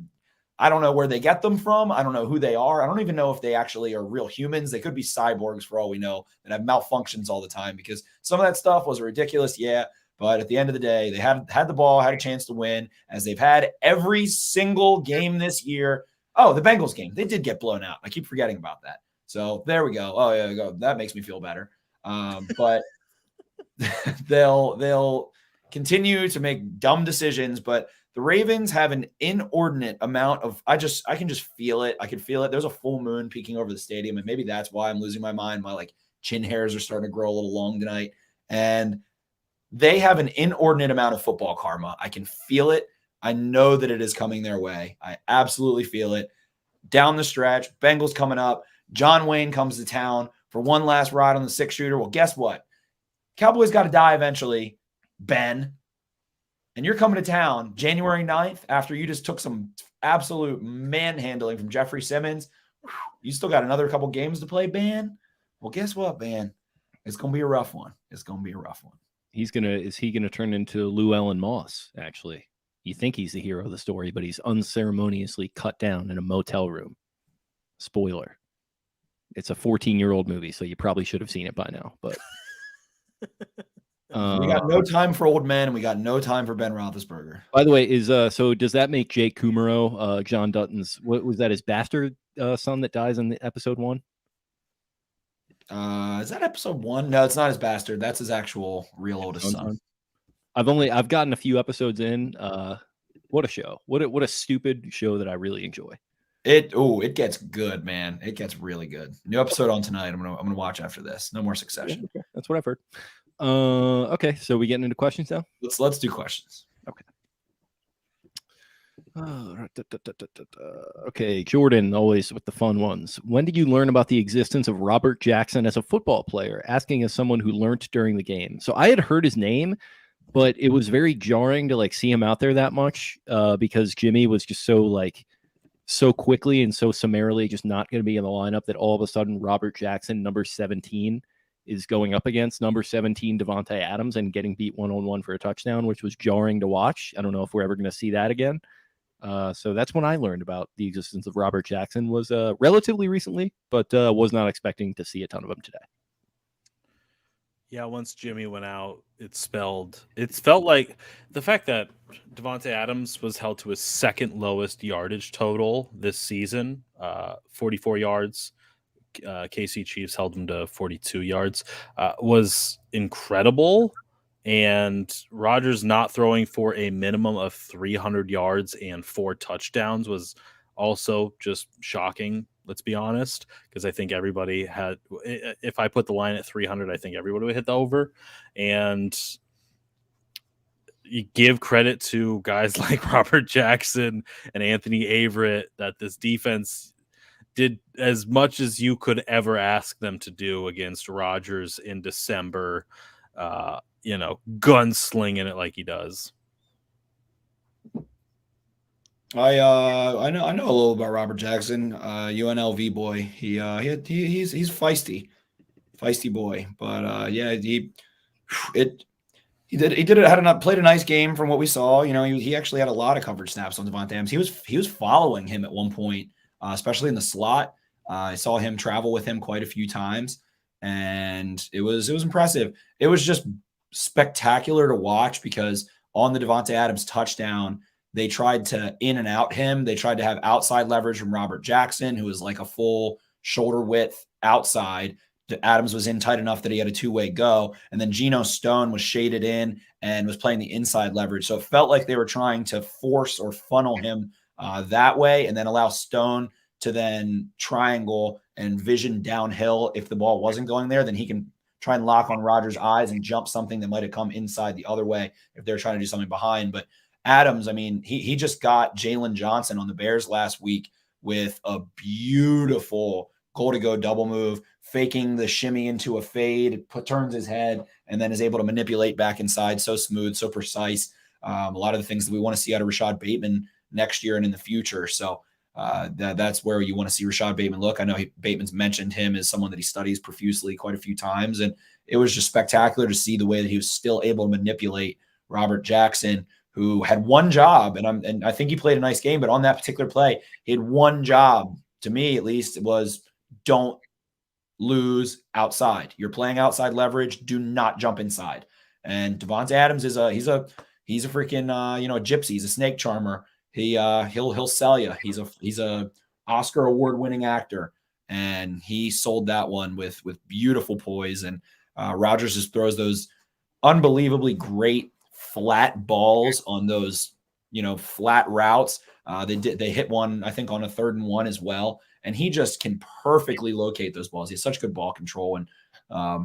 I don't know where they get them from. I don't know who they are. I don't even know if they actually are real humans. They could be cyborgs for all we know that have malfunctions all the time, because some of that stuff was ridiculous. Yeah. But at the end of the day, they had the ball, had a chance to win, as they've had every single game this year. Oh, the Bengals game. They did get blown out. I keep forgetting about that. So there we go. Oh, yeah, that makes me feel better. But they'll continue to make dumb decisions. But the Ravens have an inordinate amount of I can just feel it. I can feel it. There's a full moon peeking over the stadium, and maybe that's why I'm losing my mind. My chin hairs are starting to grow a little long tonight. And they have an inordinate amount of football karma. I can feel it. I know that it is coming their way. I absolutely feel it. Down the stretch, Bengals coming up. John Wayne comes to town for one last ride on the 6-shooter. Well, guess what? Cowboys got to die eventually, Ben. And you're coming to town January 9th after you just took some absolute manhandling from Jeffrey Simmons. You still got another couple games to play, Ben. Well, guess what, Ben? It's going to be a rough one. It's going to be a rough one.
Is he gonna turn into Llewellyn Moss? Actually, you think he's the hero of the story, but he's unceremoniously cut down in a motel room. Spoiler: it's a 14-year-old movie, so you probably should have seen it by now. But
we got no time for old men, and we got no time for Ben Roethlisberger.
By the way, so does that make Jake Kumaro, John Dutton's? What was that? His bastard son that dies in episode 1?
Is that episode 1? No, it's not his bastard. That's his actual real oldest son.
I've gotten a few episodes in. What a show. What a stupid show that I really enjoy.
It gets good, man. It gets really good. New episode on tonight. I'm gonna watch after this. No more Succession.
Yeah, okay. That's what I've heard. Okay, so we getting into questions now?
Let's do questions.
Okay, Jordan, always with the fun ones. When did you learn about the existence of Robert Jackson as a football player? Asking as someone who learned during the game. So I had heard his name, but it was very jarring to like see him out there that much because Jimmy was just so quickly and so summarily just not going to be in the lineup that all of a sudden Robert Jackson, number 17, is going up against number 17 Devontae Adams and getting beat one-on-one for a touchdown, which was jarring to watch. I don't know if we're ever going to see that again. So that's when I learned about the existence of Robert Jackson was relatively recently, but was not expecting to see a ton of him today.
Yeah, once Jimmy went out, it felt like the fact that Devontae Adams was held to his second lowest yardage total this season, 44 yards. KC Chiefs held him to 42 yards, was incredible. And Rodgers not throwing for a minimum of 300 yards and 4 touchdowns was also just shocking, let's be honest, because I think everybody had, if I put the line at 300, I think everybody would hit the over. And you give credit to guys like Robert Jackson and Anthony Averett that this defense did as much as you could ever ask them to do against Rodgers in December, gunslinging it like he does.
I know a little about Robert Jackson, UNLV boy. He's feisty boy. But played a nice game from what we saw. He actually had a lot of coverage snaps on Devontae Adams. He was following him at one point, especially in the slot. I saw him travel with him quite a few times, and it was impressive. It was just spectacular to watch because on the Devontae Adams touchdown, they tried to in and out him. They tried to have outside leverage from Robert Jackson, who was like a full shoulder width outside. Adams was in tight enough that he had a two-way go. And then Geno Stone was shaded in and was playing the inside leverage. So it felt like they were trying to force or funnel him that way and then allow Stone to then triangle and vision downhill. If the ball wasn't going there, then he can try and lock on Rodgers' eyes and jump something that might have come inside the other way if they're trying to do something behind. But Adams, I mean, he just got Jalen Johnson on the Bears last week with a beautiful goal-to-go double move, faking the shimmy into a fade, turns his head, and then is able to manipulate back inside. So smooth, so precise. A lot of the things that we want to see out of Rashad Bateman next year and in the future. So that's where you want to see Rashad Bateman look. I know Bateman's mentioned him as someone that he studies profusely quite a few times, and it was just spectacular to see the way that he was still able to manipulate Robert Jackson, who had one job, and I think he played a nice game, but on that particular play, he had one job, to me at least, it was don't lose outside. You're playing outside leverage, do not jump inside. And Devontae Adams is he's a freaking a gypsy, he's a snake charmer. He'll sell you. He's a Oscar award-winning actor, and he sold that one with beautiful poise. And Rodgers just throws those unbelievably great flat balls on those, flat routes. They hit one, I think, on a 3rd and 1 as well. And he just can perfectly locate those balls. He has such good ball control. And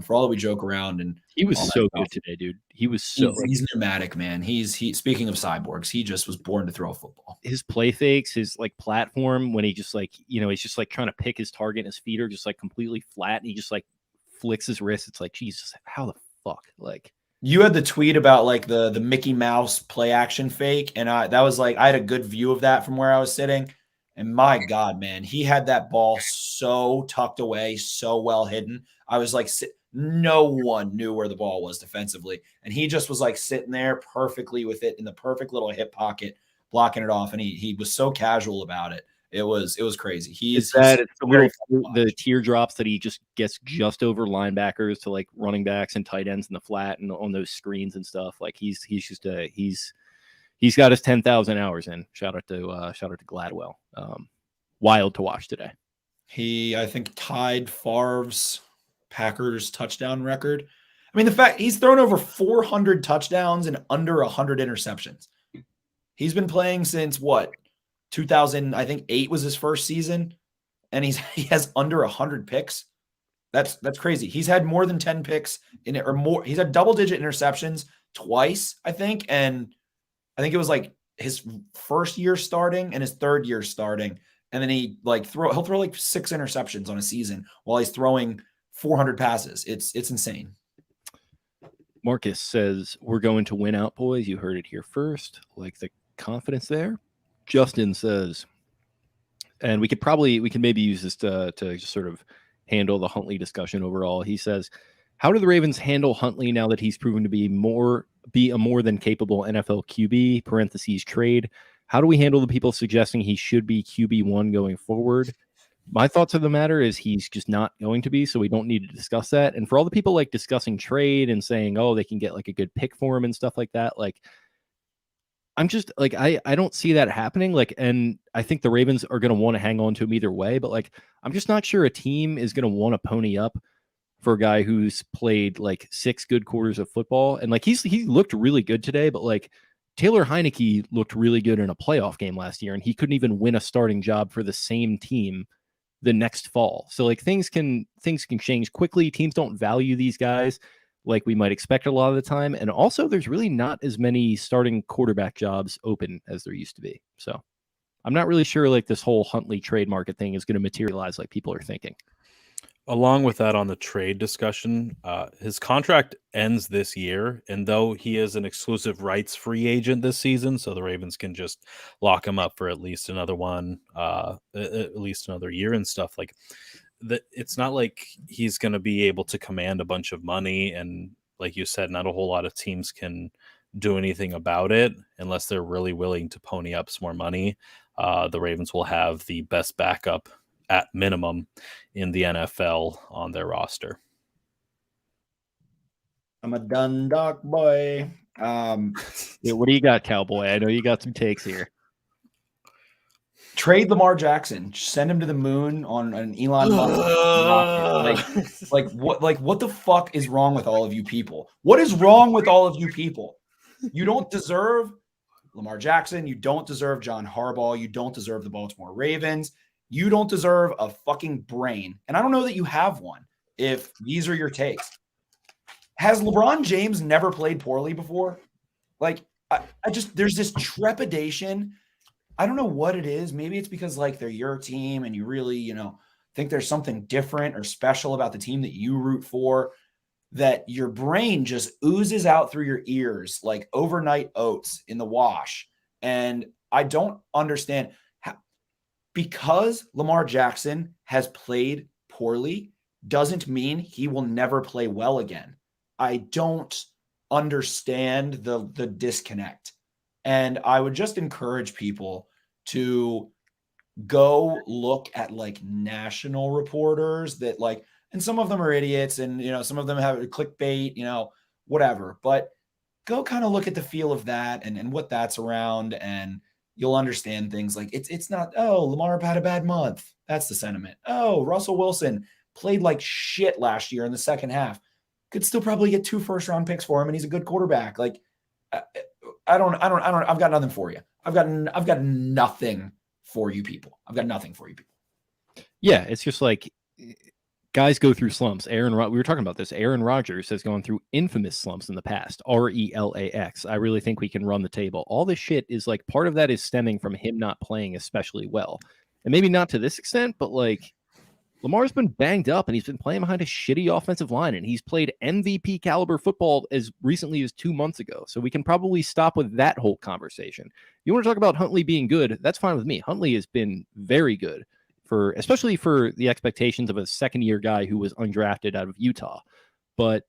for all that we joke around, and
he was so good today, dude. He was
he's pneumatic, man. Speaking of cyborgs, he just was born to throw a football.
His play fakes, his platform when he just he's just trying to pick his target and his feet are just completely flat and he just flicks his wrist. It's like, Jesus, how the fuck?
You had the tweet about the Mickey Mouse play action fake, and I had a good view of that from where I was sitting. And my God, man, he had that ball so tucked away, so well hidden. I was no one knew where the ball was defensively. And he just was sitting there perfectly with it in the perfect little hip pocket, blocking it off. And he was so casual about it. It was crazy.
It's the teardrops that he just gets just over linebackers to running backs and tight ends in the flat and on those screens and stuff. He's got his 10,000 hours in. Shout out to Gladwell. Wild to watch today.
He, I think, tied Favre's Packers touchdown record. I mean, the fact he's thrown over 400 touchdowns and under 100 interceptions. He's been playing since 2008 was his first season, and he has under 100 picks. That's crazy. He's had more than 10 picks in it or more. He's had double-digit interceptions twice, I think, and I think it was like his first year starting and his third year starting. And then he'll throw like 6 interceptions on a season while he's throwing 400 passes. It's insane.
Marcus says, we're going to win out, boys. You heard it here first. Like the confidence there. Justin says, and we can maybe use this to just sort of handle the Huntley discussion overall. He says, how do the Ravens handle Huntley now that he's proven to be a more than capable NFL QB, parentheses trade? How do we handle the people suggesting he should be QB1 going forward? My thoughts of the matter is he's just not going to be, so we don't need to discuss that. And for all the people like discussing trade and saying, oh, they can get like a good pick for him and stuff like that, like I'm just like, I don't see that happening. Like, and I think the Ravens are going to want to hang on to him either way, but like, I'm just not sure a team is going to want to pony up for a guy who's played like 6 good quarters of football. And like, he looked really good today, but like Taylor Heineke looked really good in a playoff game last year, and he couldn't even win a starting job for the same team the next fall. So like things can change quickly. Teams don't value these guys like we might expect a lot of the time. And also there's really not as many starting quarterback jobs open as there used to be. So I'm not really sure like this whole Huntley trade market thing is going to materialize like people are thinking.
Along with that, on the trade discussion, his contract ends this year, and though he is an exclusive rights free agent this season, so the Ravens can just lock him up for at least another at least another year and stuff like that. It's not like he's going to be able to command a bunch of money, and like you said, not a whole lot of teams can do anything about it unless they're really willing to pony up some more money. The Ravens will have the best backup at minimum in the NFL on their roster.
I'm a Dundalk boy.
Yeah, what do you got, Cowboy? I know you got some takes here.
Trade Lamar Jackson. Send him to the moon on an Elon Musk rocket. What the fuck is wrong with all of you people? What is wrong with all of you people? You don't deserve Lamar Jackson. You don't deserve John Harbaugh. You don't deserve the Baltimore Ravens. You don't deserve a fucking brain. And I don't know that you have one if these are your takes. Has LeBron James never played poorly before? Like, there's this trepidation. I don't know what it is. Maybe it's because like they're your team and you really, think there's something different or special about the team that you root for, that your brain just oozes out through your ears like overnight oats in the wash. And I don't understand. Because Lamar Jackson has played poorly doesn't mean he will never play well again. I don't understand the disconnect. And I would just encourage people to go look at like national reporters that like, and some of them are idiots and, some of them have clickbait, whatever, but go kind of look at the feel of that and what that's around, and you'll understand things like it's not, oh, Lamar had a bad month. That's the sentiment. Oh, Russell Wilson played like shit last year in the second half. Could still probably get 2 first-round picks for him, and he's a good quarterback. Like, I've got nothing for you. I've got nothing for you people. I've got nothing for you people.
Yeah, it's just like guys go through slumps. We were talking about this. Aaron Rodgers has gone through infamous slumps in the past. RELAX. I really think we can run the table. All this shit is like, part of that is stemming from him not playing especially well. And maybe not to this extent, but like Lamar's been banged up and he's been playing behind a shitty offensive line, and he's played MVP caliber football as recently as 2 months ago. So we can probably stop with that whole conversation. You want to talk about Huntley being good? That's fine with me. Huntley has been very good, especially for the expectations of a second-year guy who was undrafted out of Utah. But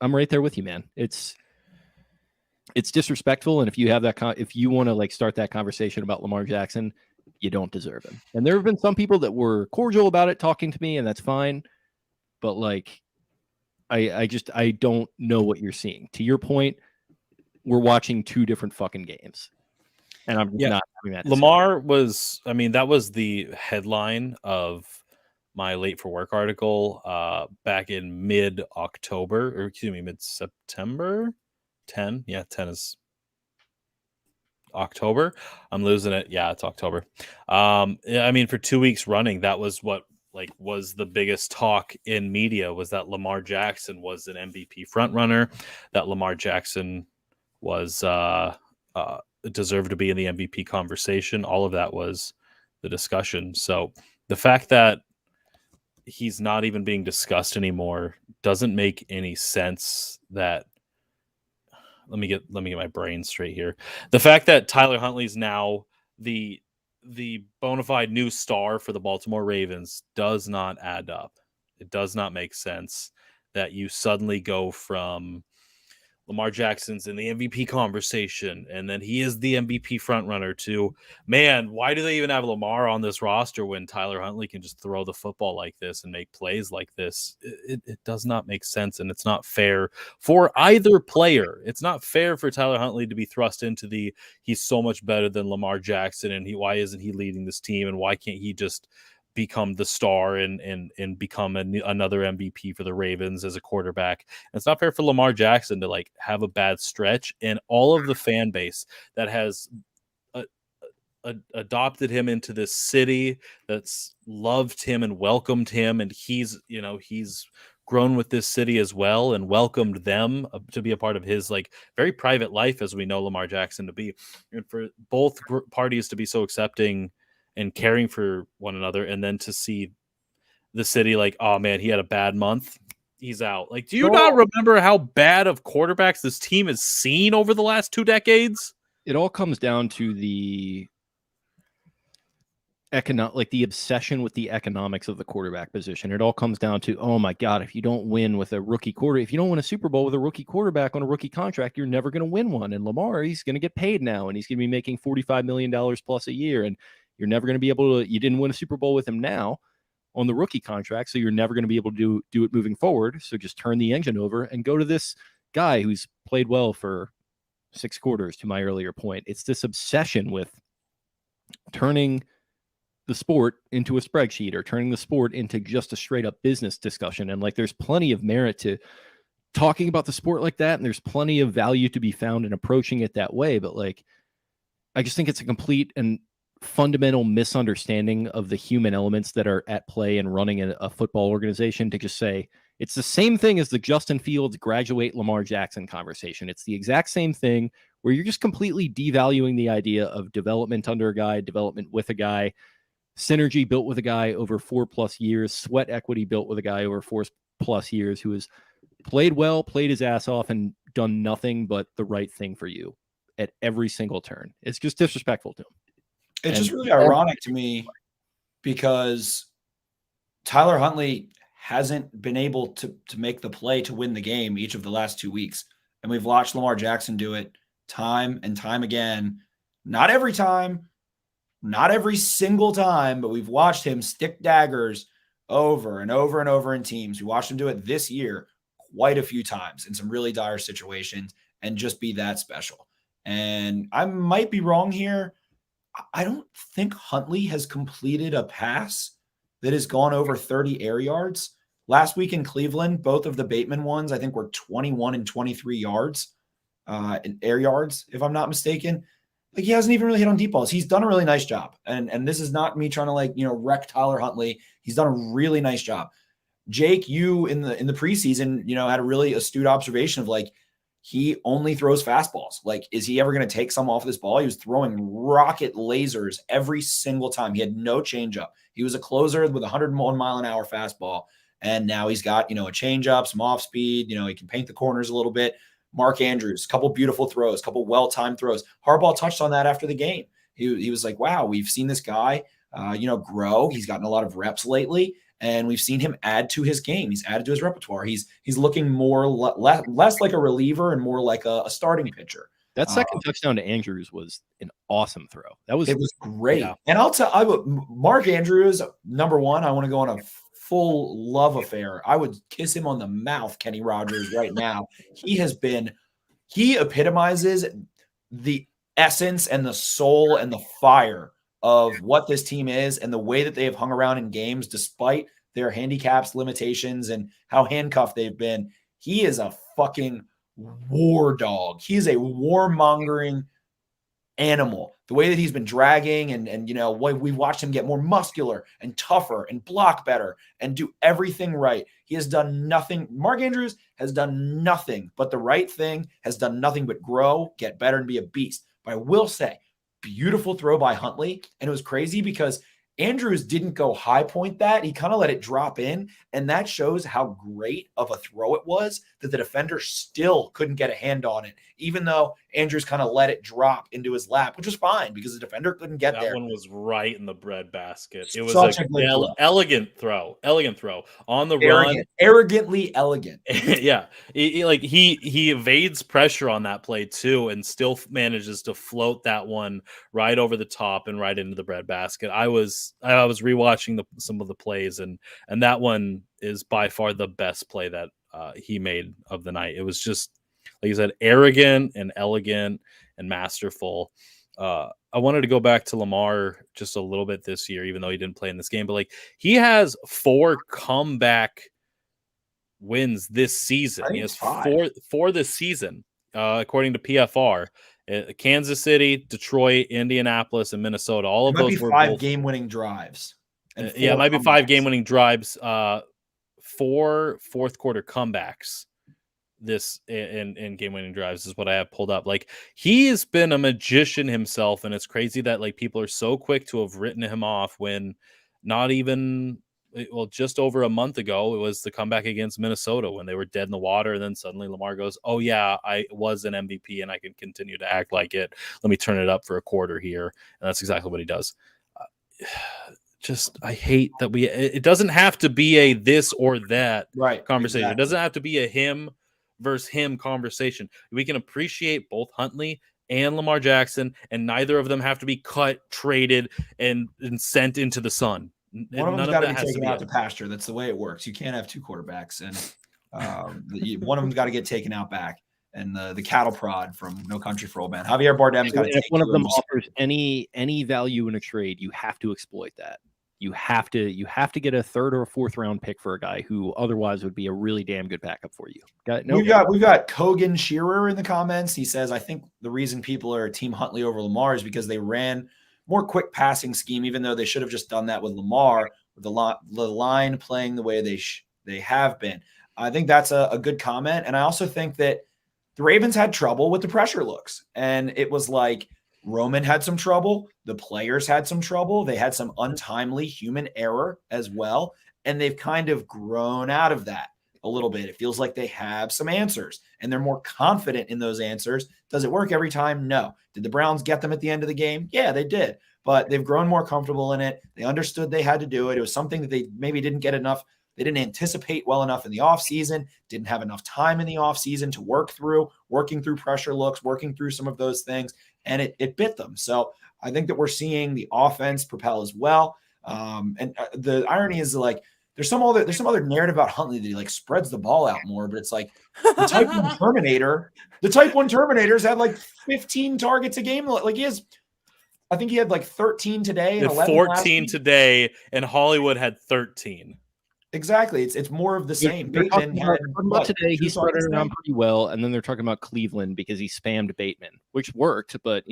I'm right there with you, man. It's disrespectful, and if you have if you want to like start that conversation about Lamar Jackson, you don't deserve him. And there have been some people that were cordial about it talking to me, and that's fine. But like, I don't know what you're seeing. To your point, we're watching 2 different fucking games. And I'm not having that.
Lamar was, that was the headline of my Late for Work article back in mid-October, or excuse me, mid-September. 10. Yeah, 10 is October. I'm losing it. Yeah, it's October. For 2 weeks running, that was what like was the biggest talk in media was that Lamar Jackson was an MVP frontrunner, that Lamar Jackson was deserved to be in the MVP conversation. All of that was the discussion. So the fact that he's not even being discussed anymore doesn't make any sense. That let me get my brain straight here. The fact that Tyler Huntley's now the bona fide new star for the Baltimore Ravens does not add up. It does not make sense that you suddenly go from Lamar Jackson's in the MVP conversation, and then he is the MVP frontrunner to, man, why do they even have Lamar on this roster when Tyler Huntley can just throw the football like this and make plays like this? It does not make sense, and it's not fair for either player. It's not fair for Tyler Huntley to be thrust into the he's so much better than Lamar Jackson, and why isn't he leading this team, and why can't he just become the star and become another MVP for the Ravens as a quarterback. And it's not fair for Lamar Jackson to like have a bad stretch, and all of the fan base that has adopted him into this city, that's loved him and welcomed him, and he's grown with this city as well and welcomed them to be a part of his like very private life, as we know Lamar Jackson to be, and for both parties to be so accepting and caring for one another, and then to see the city like, oh man, he had a bad month, he's out. Like, do you not remember how bad of quarterbacks this team has seen over the last 2 decades?
It all comes down to the the obsession with the economics of the quarterback position. It all comes down to, oh my God, if you don't win with a rookie if you don't win a Super Bowl with a rookie quarterback on a rookie contract, you're never going to win one. And Lamar, he's going to get paid now, and he's going to be making $45 million plus a year. And you're never going to be able to, you didn't win a Super Bowl with him now on the rookie contract, so you're never going to be able to do it moving forward. So just turn the engine over and go to this guy who's played well for 6 quarters, to my earlier point. It's this obsession with turning the sport into a spreadsheet or turning the sport into just a straight up business discussion. And like, there's plenty of merit to talking about the sport like that, and there's plenty of value to be found in approaching it that way. But like, I just think it's a complete and fundamental misunderstanding of the human elements that are at play in running a football organization to just say it's the same thing as the Justin Fields graduate Lamar Jackson conversation. It's the exact same thing where you're just completely devaluing the idea of development under a guy, development with a guy, synergy built with a guy over 4+ years, sweat equity built with a guy over 4+ years who has played well, played his ass off, and done nothing but the right thing for you at every single turn. It's just disrespectful to him.
It's just really ironic to me because Tyler Huntley hasn't been able to make the play to win the game each of the last 2 weeks. And we've watched Lamar Jackson do it time and time again. Not every time, not every single time, but we've watched him stick daggers over and over and over in teams. We watched him do it this year quite a few times in some really dire situations and just be that special. And I might be wrong here. I don't think Huntley has completed a pass that has gone over 30 air yards. Last week in Cleveland, both of the Bateman ones, I think, were 21 and 23 yards in air yards, if I'm not mistaken. Like, he hasn't even really hit on deep balls. He's done a really nice job. And this is not me trying to wreck Tyler Huntley. He's done a really nice job. Jake, you in the preseason, had a really astute observation of like, he only throws fastballs. Like, is he ever going to take some off this ball? He was throwing rocket lasers every single time. He had no changeup. He was a closer with 101 mile an hour fastball. And now he's got, a changeup, some off speed. He can paint the corners a little bit. Mark Andrews, a couple beautiful throws, a couple well-timed throws. Harbaugh touched on that after the game. He was like, wow, we've seen this guy, grow. He's gotten a lot of reps lately. And we've seen him add to his game. He's added to his repertoire. He's looking less like a reliever and more like a starting pitcher.
That second touchdown to Andrews was an awesome throw. It was
great.
Yeah.
And Mark Andrews, number one, I want to go on a full love affair. I would kiss him on the mouth, Kenny Rodgers, right now. He epitomizes the essence and the soul and the fire of what this team is and the way that they have hung around in games despite their handicaps, limitations, and how handcuffed they've been. He is a fucking war dog. He is a warmongering animal. The way that he's been dragging and we've watched him get more muscular and tougher and block better and do everything right. He has done nothing. Mark Andrews has done nothing but the right thing, has done nothing but grow, get better, and be a beast. But I will say, beautiful throw by Huntley. And it was crazy because Andrews didn't go high point that. He kind of let it drop in. And that shows how great of a throw it was that the defender still couldn't get a hand on it, even though Andrews kind of let it drop into his lap, which was fine because the defender couldn't get there.
That one was right in the bread basket. It was
Such
an elegant throw on the run.
Arrogantly elegant.
Yeah. He evades pressure on that play too and still manages to float that one right over the top and right into the bread basket. I was rewatching some of the plays and that one is by far the best play that he made of the night. It was just, like you said, arrogant and elegant and masterful. I wanted to go back to Lamar just a little bit this year, even though he didn't play in this game, but like he has 4 comeback wins this season. He has 4 this season, according to PFR. Kansas City, Detroit, Indianapolis, and Minnesota. All of those were
5 game-winning drives.
Yeah, it might be 5 game-winning drives. 4 fourth quarter comebacks this in game-winning drives is what I have pulled up. Like he has been a magician himself, and it's crazy that like people are so quick to have written him off when not even just over a month ago it was the comeback against Minnesota when they were dead in the water, and then suddenly Lamar goes, "Oh yeah, I was an MVP and I can continue to act like it. Let me turn it up for a quarter here," and that's exactly what he does. I hate that it doesn't have to be a this or that conversation. Exactly. It doesn't have to be a him versus him conversation. We can appreciate both Huntley and Lamar Jackson, and neither of them have to be cut, traded, and sent into the sun.
One of them's got to be taken out to pasture. That's the way it works. You can't have 2 quarterbacks, and one of them's got to get taken out back. And the cattle prod from No Country for Old Men. Javier Bardem's got to take.
If one of them offers any value in a trade, you have to exploit that. You have to get a 3rd or a 4th round pick for a guy who otherwise would be a really damn good backup for you.
We've got Kogan Shearer in the comments. He says, I think the reason people are Team Huntley over Lamar is because they ran more quick passing scheme, even though they should have just done that with Lamar, with the line playing the way they have been. I think that's a good comment. And I also think that the Ravens had trouble with the pressure looks. And it was like Roman had some trouble. The players had some trouble. They had some untimely human error as well. And they've kind of grown out of that a little bit. It feels like they have some answers and they're more confident in those answers. Does it work every time? No. Did the Browns get them at the end of the game? Yeah, they did. But they've grown more comfortable in it. They understood they had to do it. It was something that they maybe didn't get enough. They didn't anticipate well enough in the offseason, didn't have enough time in the offseason to working through pressure looks, working through some of those things, and it bit them. So I think that we're seeing the offense propel as well. And the irony is like there's some other narrative about Huntley that he like spreads the ball out more, but it's like the Type 1 Terminators had like 15 targets a game. Like I think he had like 13 today and 11
14 today, and Hollywood had 13.
Exactly. It's more of the same.
Bateman about today, he spread it around pretty well, and then they're talking about Cleveland because he spammed Bateman, which worked, but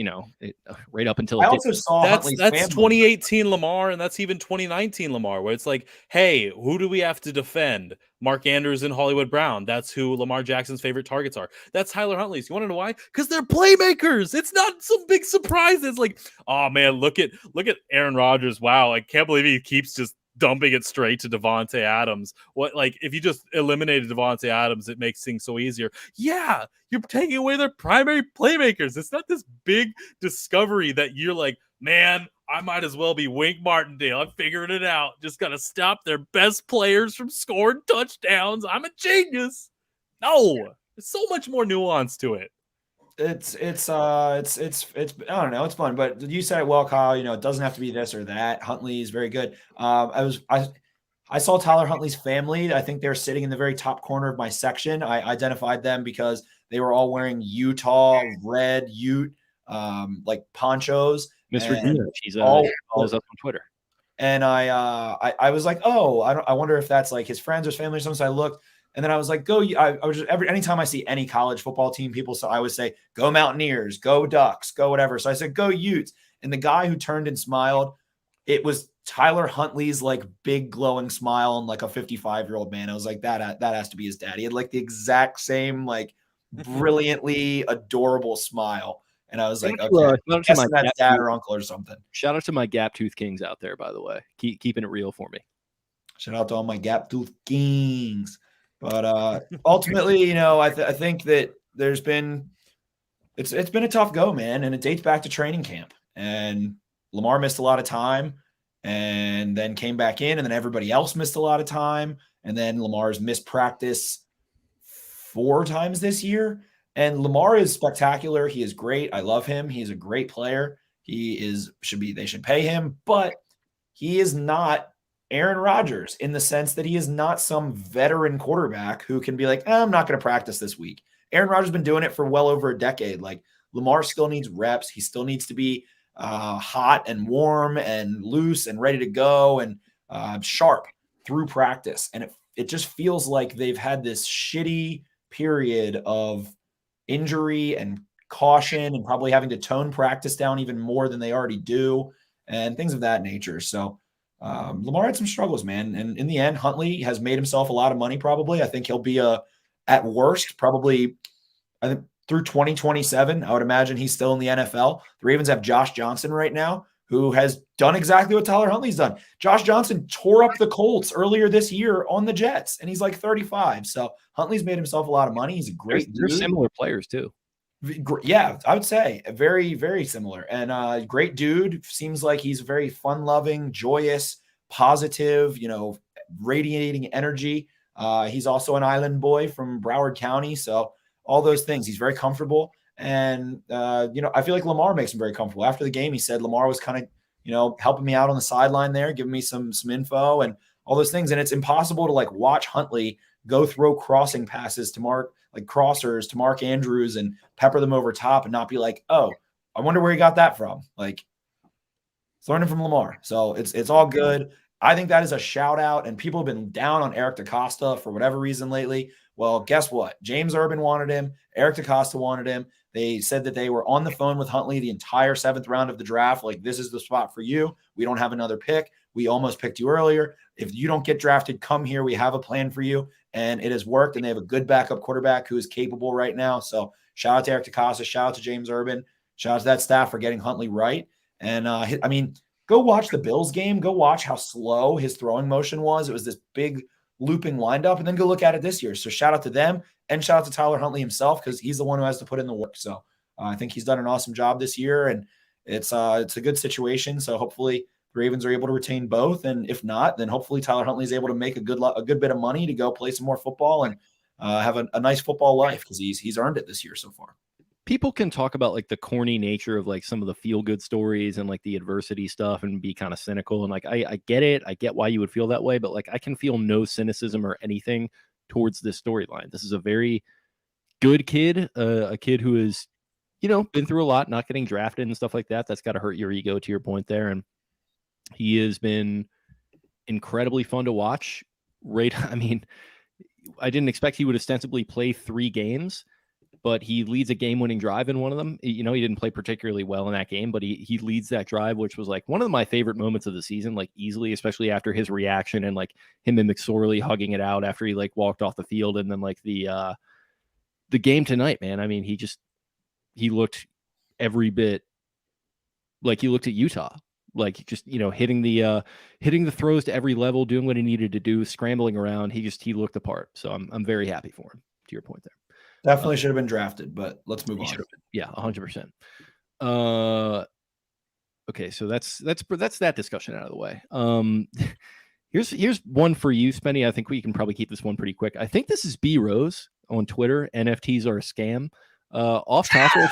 right up until
I also saw
that's 2018 Lamar, and that's even 2019 Lamar, where it's like, hey, who do we have to defend? Mark Andrews and Hollywood Brown. That's who Lamar Jackson's favorite targets are. That's Tyler Huntley's. You want to know why? Because they're playmakers. It's not some big surprise. It's like, oh man, look at Aaron Rodgers. Wow, I can't believe he keeps just dumping it straight to Devontae Adams. What, like, if you just eliminated Devontae Adams, it makes things so easier. Yeah, you're taking away their primary playmakers. It's not this big discovery that you're like, man, I might as well be Wink Martindale. I'm figuring it out. Just got to stop their best players from scoring touchdowns. I'm a genius. No, there's so much more nuance to it.
It's I don't know, it's fun, but you said it well, Kyle. It doesn't have to be this or that. Huntley is very good. I saw Tyler Huntley's family. I think they're sitting in the very top corner of my section. I identified them because they were all wearing Utah red Ute like ponchos.
Miss Regina, she's follows us on Twitter.
And I was like, oh, I wonder if that's like his friends or his family or something. So I looked, And then I was like, I was just anytime I see any college football team, I always say, go Mountaineers, go Ducks, go whatever. So I said, go Utes. And the guy who turned and smiled, it was Tyler Huntley's like big glowing smile and like a 55-year-old man. I was like, that has to be his dad. He had like the exact same, like brilliantly adorable smile. And I was like, okay, guessing that's dad or uncle or something.
Shout out to my Gap Tooth Kings out there, by the way. Keeping it real for me.
Shout out to all my Gap Tooth Kings. But ultimately, I think that it's been a tough go, man. And it dates back to training camp. And Lamar missed a lot of time and then came back in, and then everybody else missed a lot of time. And then Lamar's missed practice 4 times this year. And Lamar is spectacular. He is great. I love him. He's a great player. They should pay him, but he is not Aaron Rodgers in the sense that he is not some veteran quarterback who can be like, I'm not going to practice this week. Aaron Rodgers has been doing it for well over a decade. Like Lamar still needs reps. He still needs to be hot and warm and loose and ready to go and sharp through practice. And it just feels like they've had this shitty period of injury and caution and probably having to tone practice down even more than they already do and things of that nature. So Lamar had some struggles, man. And in the end, Huntley has made himself a lot of money probably. I think he'll be at worst, probably, I think through 2027, I would imagine he's still in the NFL. The Ravens have Josh Johnson right now, who has done exactly what Tyler Huntley's done. Josh Johnson tore up the Colts earlier this year on the Jets, and he's like 35. So Huntley's made himself a lot of money. He's a great dude.
They're similar players too.
Yeah, I would say very, very similar. And great dude. Seems like he's very fun-loving, joyous, positive, radiating energy. He's also an island boy from Broward County. So all those things. He's very comfortable. And, I feel like Lamar makes him very comfortable. After the game, he said Lamar was kind of, helping me out on the sideline there, giving me some info and all those things. And it's impossible to watch Huntley go throw crossing passes to crossers to Mark Andrews and pepper them over top and not be like, oh, I wonder where he got that from. It's learning from Lamar. So it's all good. I think that is a shout out, and people have been down on Eric DeCosta for whatever reason lately. Well, guess what? James Urban wanted him. Eric DeCosta wanted him. They said that they were on the phone with Huntley the entire 7th round of the draft. This is the spot for you. We don't have another pick. We almost picked you earlier. If you don't get drafted, come here. We have a plan for you. And it has worked. And they have a good backup quarterback who is capable right now. So shout out to Eric DeCosta. Shout out to James Urban. Shout out to that staff for getting Huntley right. And go watch the Bills game. Go watch how slow his throwing motion was. It was this big looping windup, and then go look at it this year. So shout out to them, and shout out to Tyler Huntley himself, because he's the one who has to put in the work. So I think he's done an awesome job this year, and it's a good situation. So hopefully the Ravens are able to retain both, and if not, then hopefully Tyler Huntley is able to make a good bit of money to go play some more football and have a nice football life, because he's earned it this year so far.
People can talk about the corny nature of some of the feel good stories and the adversity stuff and be kind of cynical. And I get it. I get why you would feel that way, but I can feel no cynicism or anything towards this storyline. This is a very good kid, a kid who has, been through a lot, not getting drafted and stuff like that. That's got to hurt your ego, to your point there. And he has been incredibly fun to watch. I didn't expect he would ostensibly play 3 games, but he leads a game-winning drive in one of them. He didn't play particularly well in that game, but he leads that drive, which was one of my favorite moments of the season, easily, especially after his reaction and him and McSorley hugging it out after he walked off the field. And then the game tonight, man, he looked every bit like he looked at Utah, hitting the throws to every level, doing what he needed to do, scrambling around. He looked the part. So I'm very happy for him, to your point there.
Definitely should have been drafted, but let's move on.
Yeah, 100%. Okay, so that's that discussion out of the way. Here's one for you, Spenny. I think we can probably keep this one pretty quick. I think this is B Rose on Twitter. NFTs are a scam. Off topic.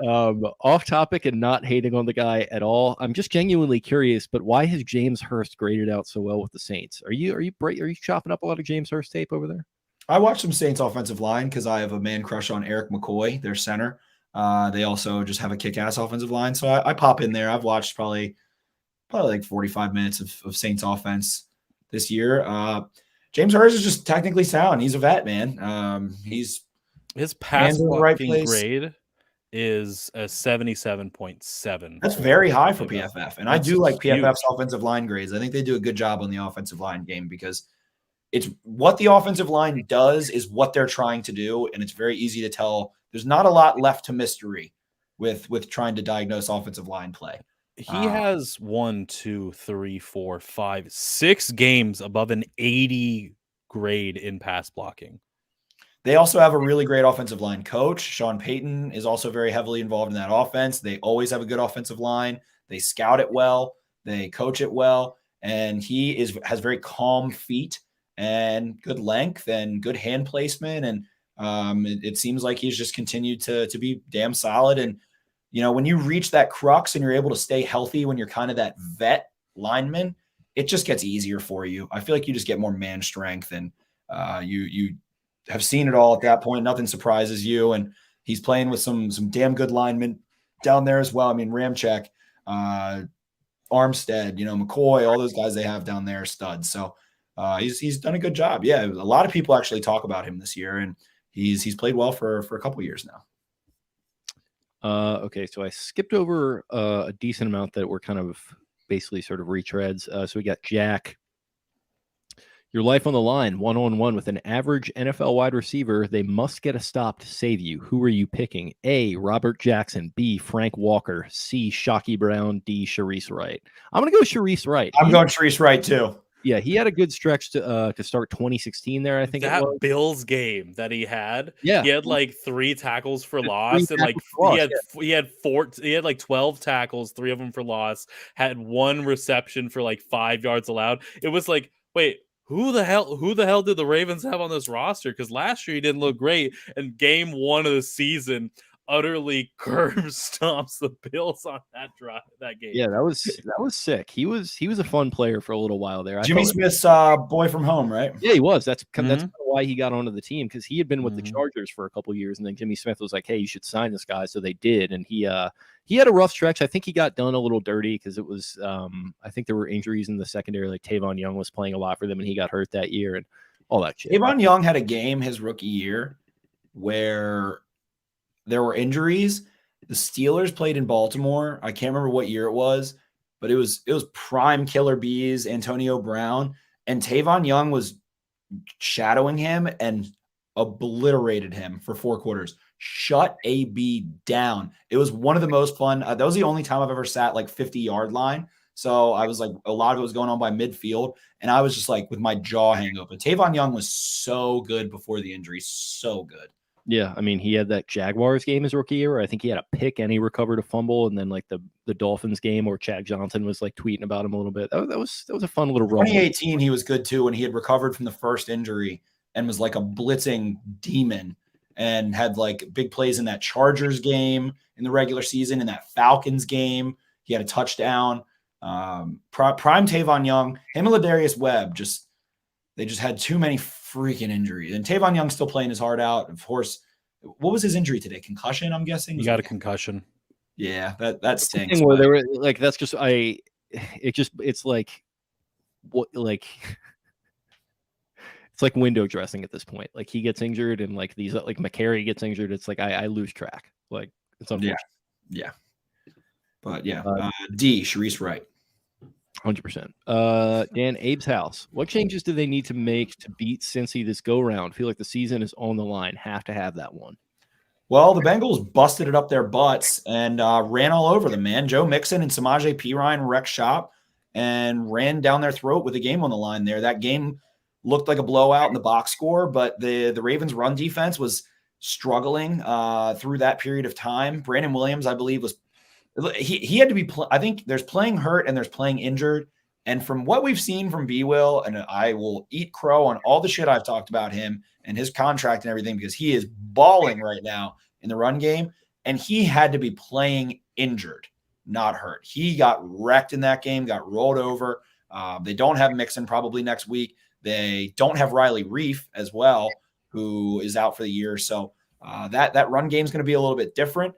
Off topic and not hating on the guy at all. I'm just genuinely curious, but why has James Hurst graded out so well with the Saints? Are you chopping up a lot of James Hurst tape over there?
I watched some Saints offensive line because I have a man crush on Eric McCoy, their center. They also just have a kick-ass offensive line. So I pop in there. I've watched probably 45 minutes of Saints offense. this year. James Hurst is just technically sound. He's a vet, man. His
pass
hands in the right
blocking
place.
grade is a 77.7.
That's very high for
PFF.
PFF. And
That's
I do like
huge.
PFF's offensive line grades. I think they do a good job on the offensive line game because it's what the offensive line does is what they're trying to do. And it's very easy to tell. There's not a lot left to mystery with trying to diagnose offensive line play.
He has 6 games above an 80 grade in pass blocking.
They also have a really great offensive line coach. Sean Payton is also very heavily involved in that offense. They always have a good offensive line. They scout it well. They coach it well. And he has very calm feet and good length and good hand placement. And it seems like he's just continued to be damn solid. And, you know, when you reach that crux and you're able to stay healthy when you're kind of that vet lineman, it just gets easier for you. I feel like you just get more man strength and you have seen it all at that point. Nothing surprises you. And he's playing with some damn good linemen down there as well. I mean, Ramczyk, Armstead, McCoy, all those guys they have down there are studs. So he's done a good job. Yeah, a lot of people actually talk about him this year, and he's played well for a couple of years now.
Okay, so I skipped over a decent amount that were kind of basically sort of retreads. So we got Jack. Your life on the line, 1-on-1 with an average NFL wide receiver. They must get a stop to save you. Who are you picking? A, Robert Jackson. B, Frank Walker. C, Shockey Brown. D, Sharice Wright. I'm going to go Sharice Wright.
I'm going Sharice Wright too.
Yeah, he had a good stretch to start 2016 there, I think
that
it was.
Bills game that he had.
Yeah.
He had like 3 tackles for loss, and like he had 12 tackles, 3 of them for loss, had 1 reception for like 5 yards allowed. It was like, wait, who the hell did the Ravens have on this roster? Because last year he didn't look great, and game 1 of the season utterly curb stomps the Bills on that game.
Yeah, that was sick. He was a fun player for a little while there.
Jimmy Smith's boy from home, right?
Yeah, he was. That's kind of why he got onto the team, because he had been with the Chargers for a couple of years, and then Jimmy Smith was like, "Hey, you should sign this guy." So they did, and he had a rough stretch. I think he got done a little dirty because it was I think there were injuries in the secondary. Like Tavon Young was playing a lot for them, and he got hurt that year, and all that shit.
Tavon Young had a game his rookie year where there were injuries. The Steelers played in Baltimore. I can't remember what year it was, but it was prime Killer Bees, Antonio Brown, and Tavon Young was shadowing him and obliterated him for 4 quarters. Shut AB down. It was one of the most fun. That was the only time I've ever sat like 50-yard line. So I was like, a lot of it was going on by midfield, and I was just like with my jaw hanging open. Tavon Young was so good before the injury. So good.
Yeah, I mean, he had that Jaguars game his rookie year where I think he had a pick and he recovered a fumble, and then like the Dolphins game where Chad Johnson was like tweeting about him a little bit. That was a fun little run.
2018, he was good too when he had recovered from the first injury and was like a blitzing demon and had like big plays in that Chargers game in the regular season, in that Falcons game. He had a touchdown. Prime Tavon Young, him and Ladarius Webb they just had too many freaking injuries. And Tavon Young's still playing his heart out. Of course, what was his injury today? Concussion, I'm guessing?
He got a concussion.
Yeah, that stinks.
Where they were like, that's just it's like what like it's like window dressing at this point. Like he gets injured and like these like McCary gets injured. It's like I lose track. Like it's unfortunate.
Yeah. But yeah, D, Sharice Wright.
100%. Dan, Abe's house. What changes do they need to make to beat Cincy this go round? Feel like the season is on the line. Have to have that one.
Well, the Bengals busted it up their butts and ran all over them, man. Joe Mixon and Samaje Perine wrecked shop and ran down their throat with a game on the line there. That game looked like a blowout in the box score, but the Ravens' run defense was struggling through that period of time. Brandon Williams, I believe, he had to be I think there's playing hurt and there's playing injured. And from what we've seen from B-Will, and I will eat crow on all the shit I've talked about him and his contract and everything, because he is balling right now in the run game. And he had to be playing injured, not hurt. He got wrecked in that game, got rolled over. They don't have Mixon probably next week. They don't have Riley Reef as well, who is out for the year. So that run game is going to be a little bit different.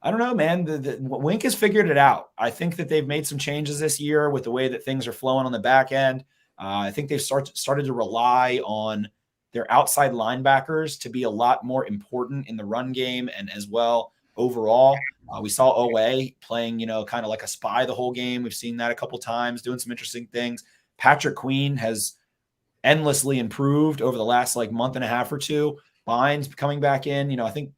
I don't know, man. The Wink has figured it out. I think that they've made some changes this year with the way that things are flowing on the back end. I think they've started to rely on their outside linebackers to be a lot more important in the run game and as well overall. We saw OA playing, kind of like a spy the whole game. We've seen that a couple times, doing some interesting things. Patrick Queen has endlessly improved over the last month and a half or two. Bynes coming back in, I think.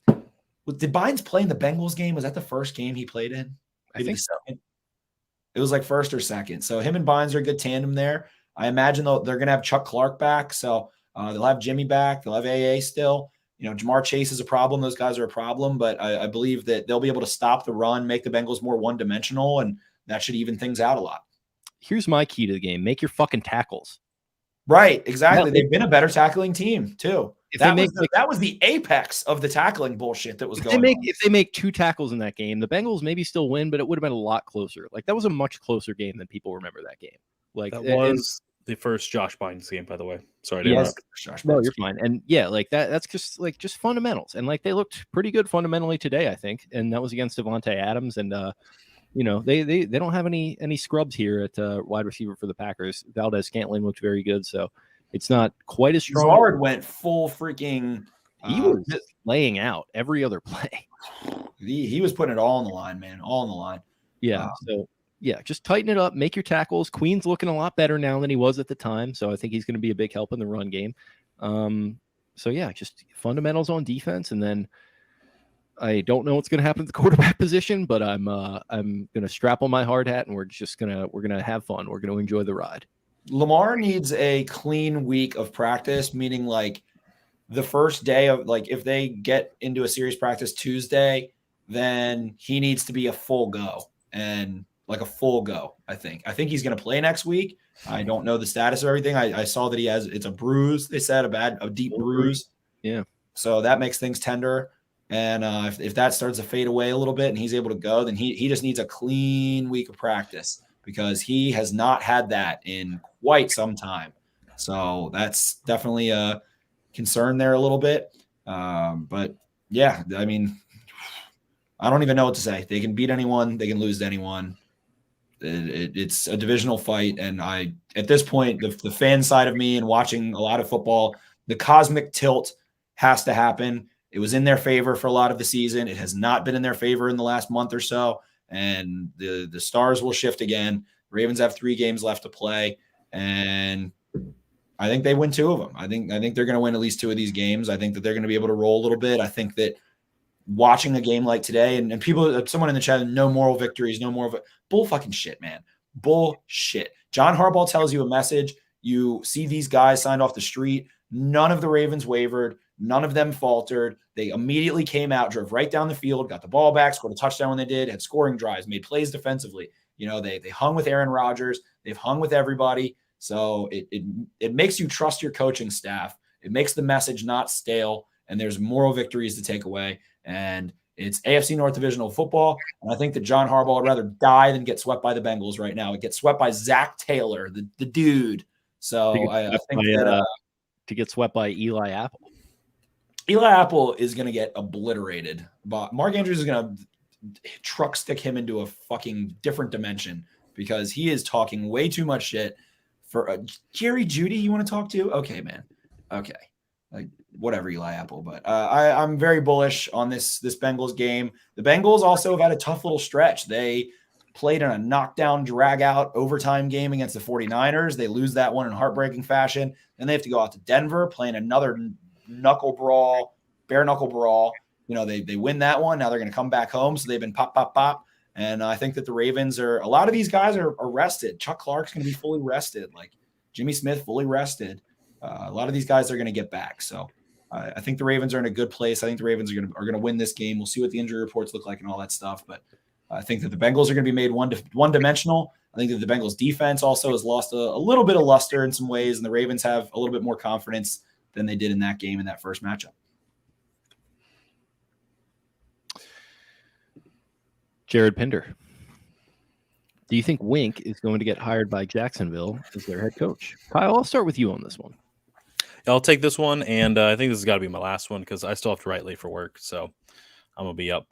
Did Bynes play in the Bengals game? Was that the first game he played in?
I think so.
It was first or second. So him and Bynes are a good tandem there. I imagine they're going to have Chuck Clark back. So they'll have Jimmy back. They'll have AA still. Jamar Chase is a problem. Those guys are a problem. But I believe that they'll be able to stop the run, make the Bengals more one-dimensional, and that should even things out a lot.
Here's my key to the game. Make your fucking tackles.
Right, exactly. They've been a better tackling team, too. That was the apex of the tackling bullshit that was going on.
If they make 2 tackles in that game, the Bengals maybe still win, but it would have been a lot closer. That was a much closer game than people remember that game.
That was the first Josh Bynes game, by the way. Sorry to
interrupt.
No, you're fine. And yeah, that's just fundamentals. And they looked pretty good fundamentally today, I think. And that was against Devontae Adams. And they don't have any scrubs here at wide receiver for the Packers. Valdez-Scantling looked very good, so it's not quite as strong.
Zard went full freaking.
He was laying out every other play.
He was putting it all on the line, man. All on the line.
Yeah. So yeah, just tighten it up. Make your tackles. Queen's looking a lot better now than he was at the time, so I think he's going to be a big help in the run game. So yeah, just fundamentals on defense, and then I don't know what's going to happen at the quarterback position, but I'm going to strap on my hard hat, and we're gonna have fun. We're going to enjoy the ride.
Lamar needs a clean week of practice, meaning the first day of if they get into a serious practice Tuesday, then he needs to be a full go and a full go. I think he's going to play next week. I don't know the status of everything. I saw that it's a bruise. They said a deep bruise.
Yeah.
So that makes things tender. And if that starts to fade away a little bit and he's able to go, then he just needs a clean week of practice because he has not had that in quite some time. So that's definitely a concern there a little bit. But yeah, I mean, I don't even know what to say. They can beat anyone. They can lose to anyone. It's a divisional fight. And at this point, the fan side of me and watching a lot of football, the cosmic tilt has to happen. It was in their favor for a lot of the season. It has not been in their favor in the last month or so. And the stars will shift again. Ravens have 3 games left to play. And I think they win 2 of them. I think they're going to win at least 2 of these games. I think that they're going to be able to roll a little bit. I think that watching a game like today, and people, someone in the chat, no moral victories, no more of it. Bull fucking shit, man. Bullshit. John Harbaugh tells you a message. You see these guys signed off the street. None of the Ravens wavered. None of them faltered. They immediately came out, drove right down the field, got the ball back, scored a touchdown when they did, had scoring drives, made plays defensively. They hung with Aaron Rodgers. They've hung with everybody. So it makes you trust your coaching staff. It makes the message not stale, and there's moral victories to take away. And it's AFC North Divisional football. And I think that John Harbaugh would rather die than get swept by the Bengals right now. It gets swept by Zach Taylor, the dude. So I think
to get swept by Eli Apple.
Eli Apple is going to get obliterated. But Mark Andrews is going to truck stick him into a fucking different dimension because he is talking way too much shit. For Jerry Jeudy, you want to talk to? Okay, man. Okay. Whatever, Eli Apple. But I'm very bullish on this Bengals game. The Bengals also have had a tough little stretch. They played in a knockdown, drag-out overtime game against the 49ers. They lose that one in heartbreaking fashion. Then they have to go out to Denver, playing another bare knuckle brawl. They win that one. Now they're going to come back home. So they've been pop. And I think that the Ravens a lot of these guys are rested. Chuck Clark's going to be fully rested. Jimmy Smith, fully rested. A lot of these guys are going to get back. So I think the Ravens are in a good place. I think the Ravens are going to win this game. We'll see what the injury reports look like and all that stuff. But I think that the Bengals are going to be made one-dimensional. I think that the Bengals defense also has lost a little bit of luster in some ways, and the Ravens have a little bit more confidence than they did in that game in that first matchup.
Jared Pinder. Do you think Wink is going to get hired by Jacksonville as their head coach? Kyle, I'll start with you on this one.
I'll take this one, and I think this has got to be my last one because I still have to write late for work. So I'm going to be up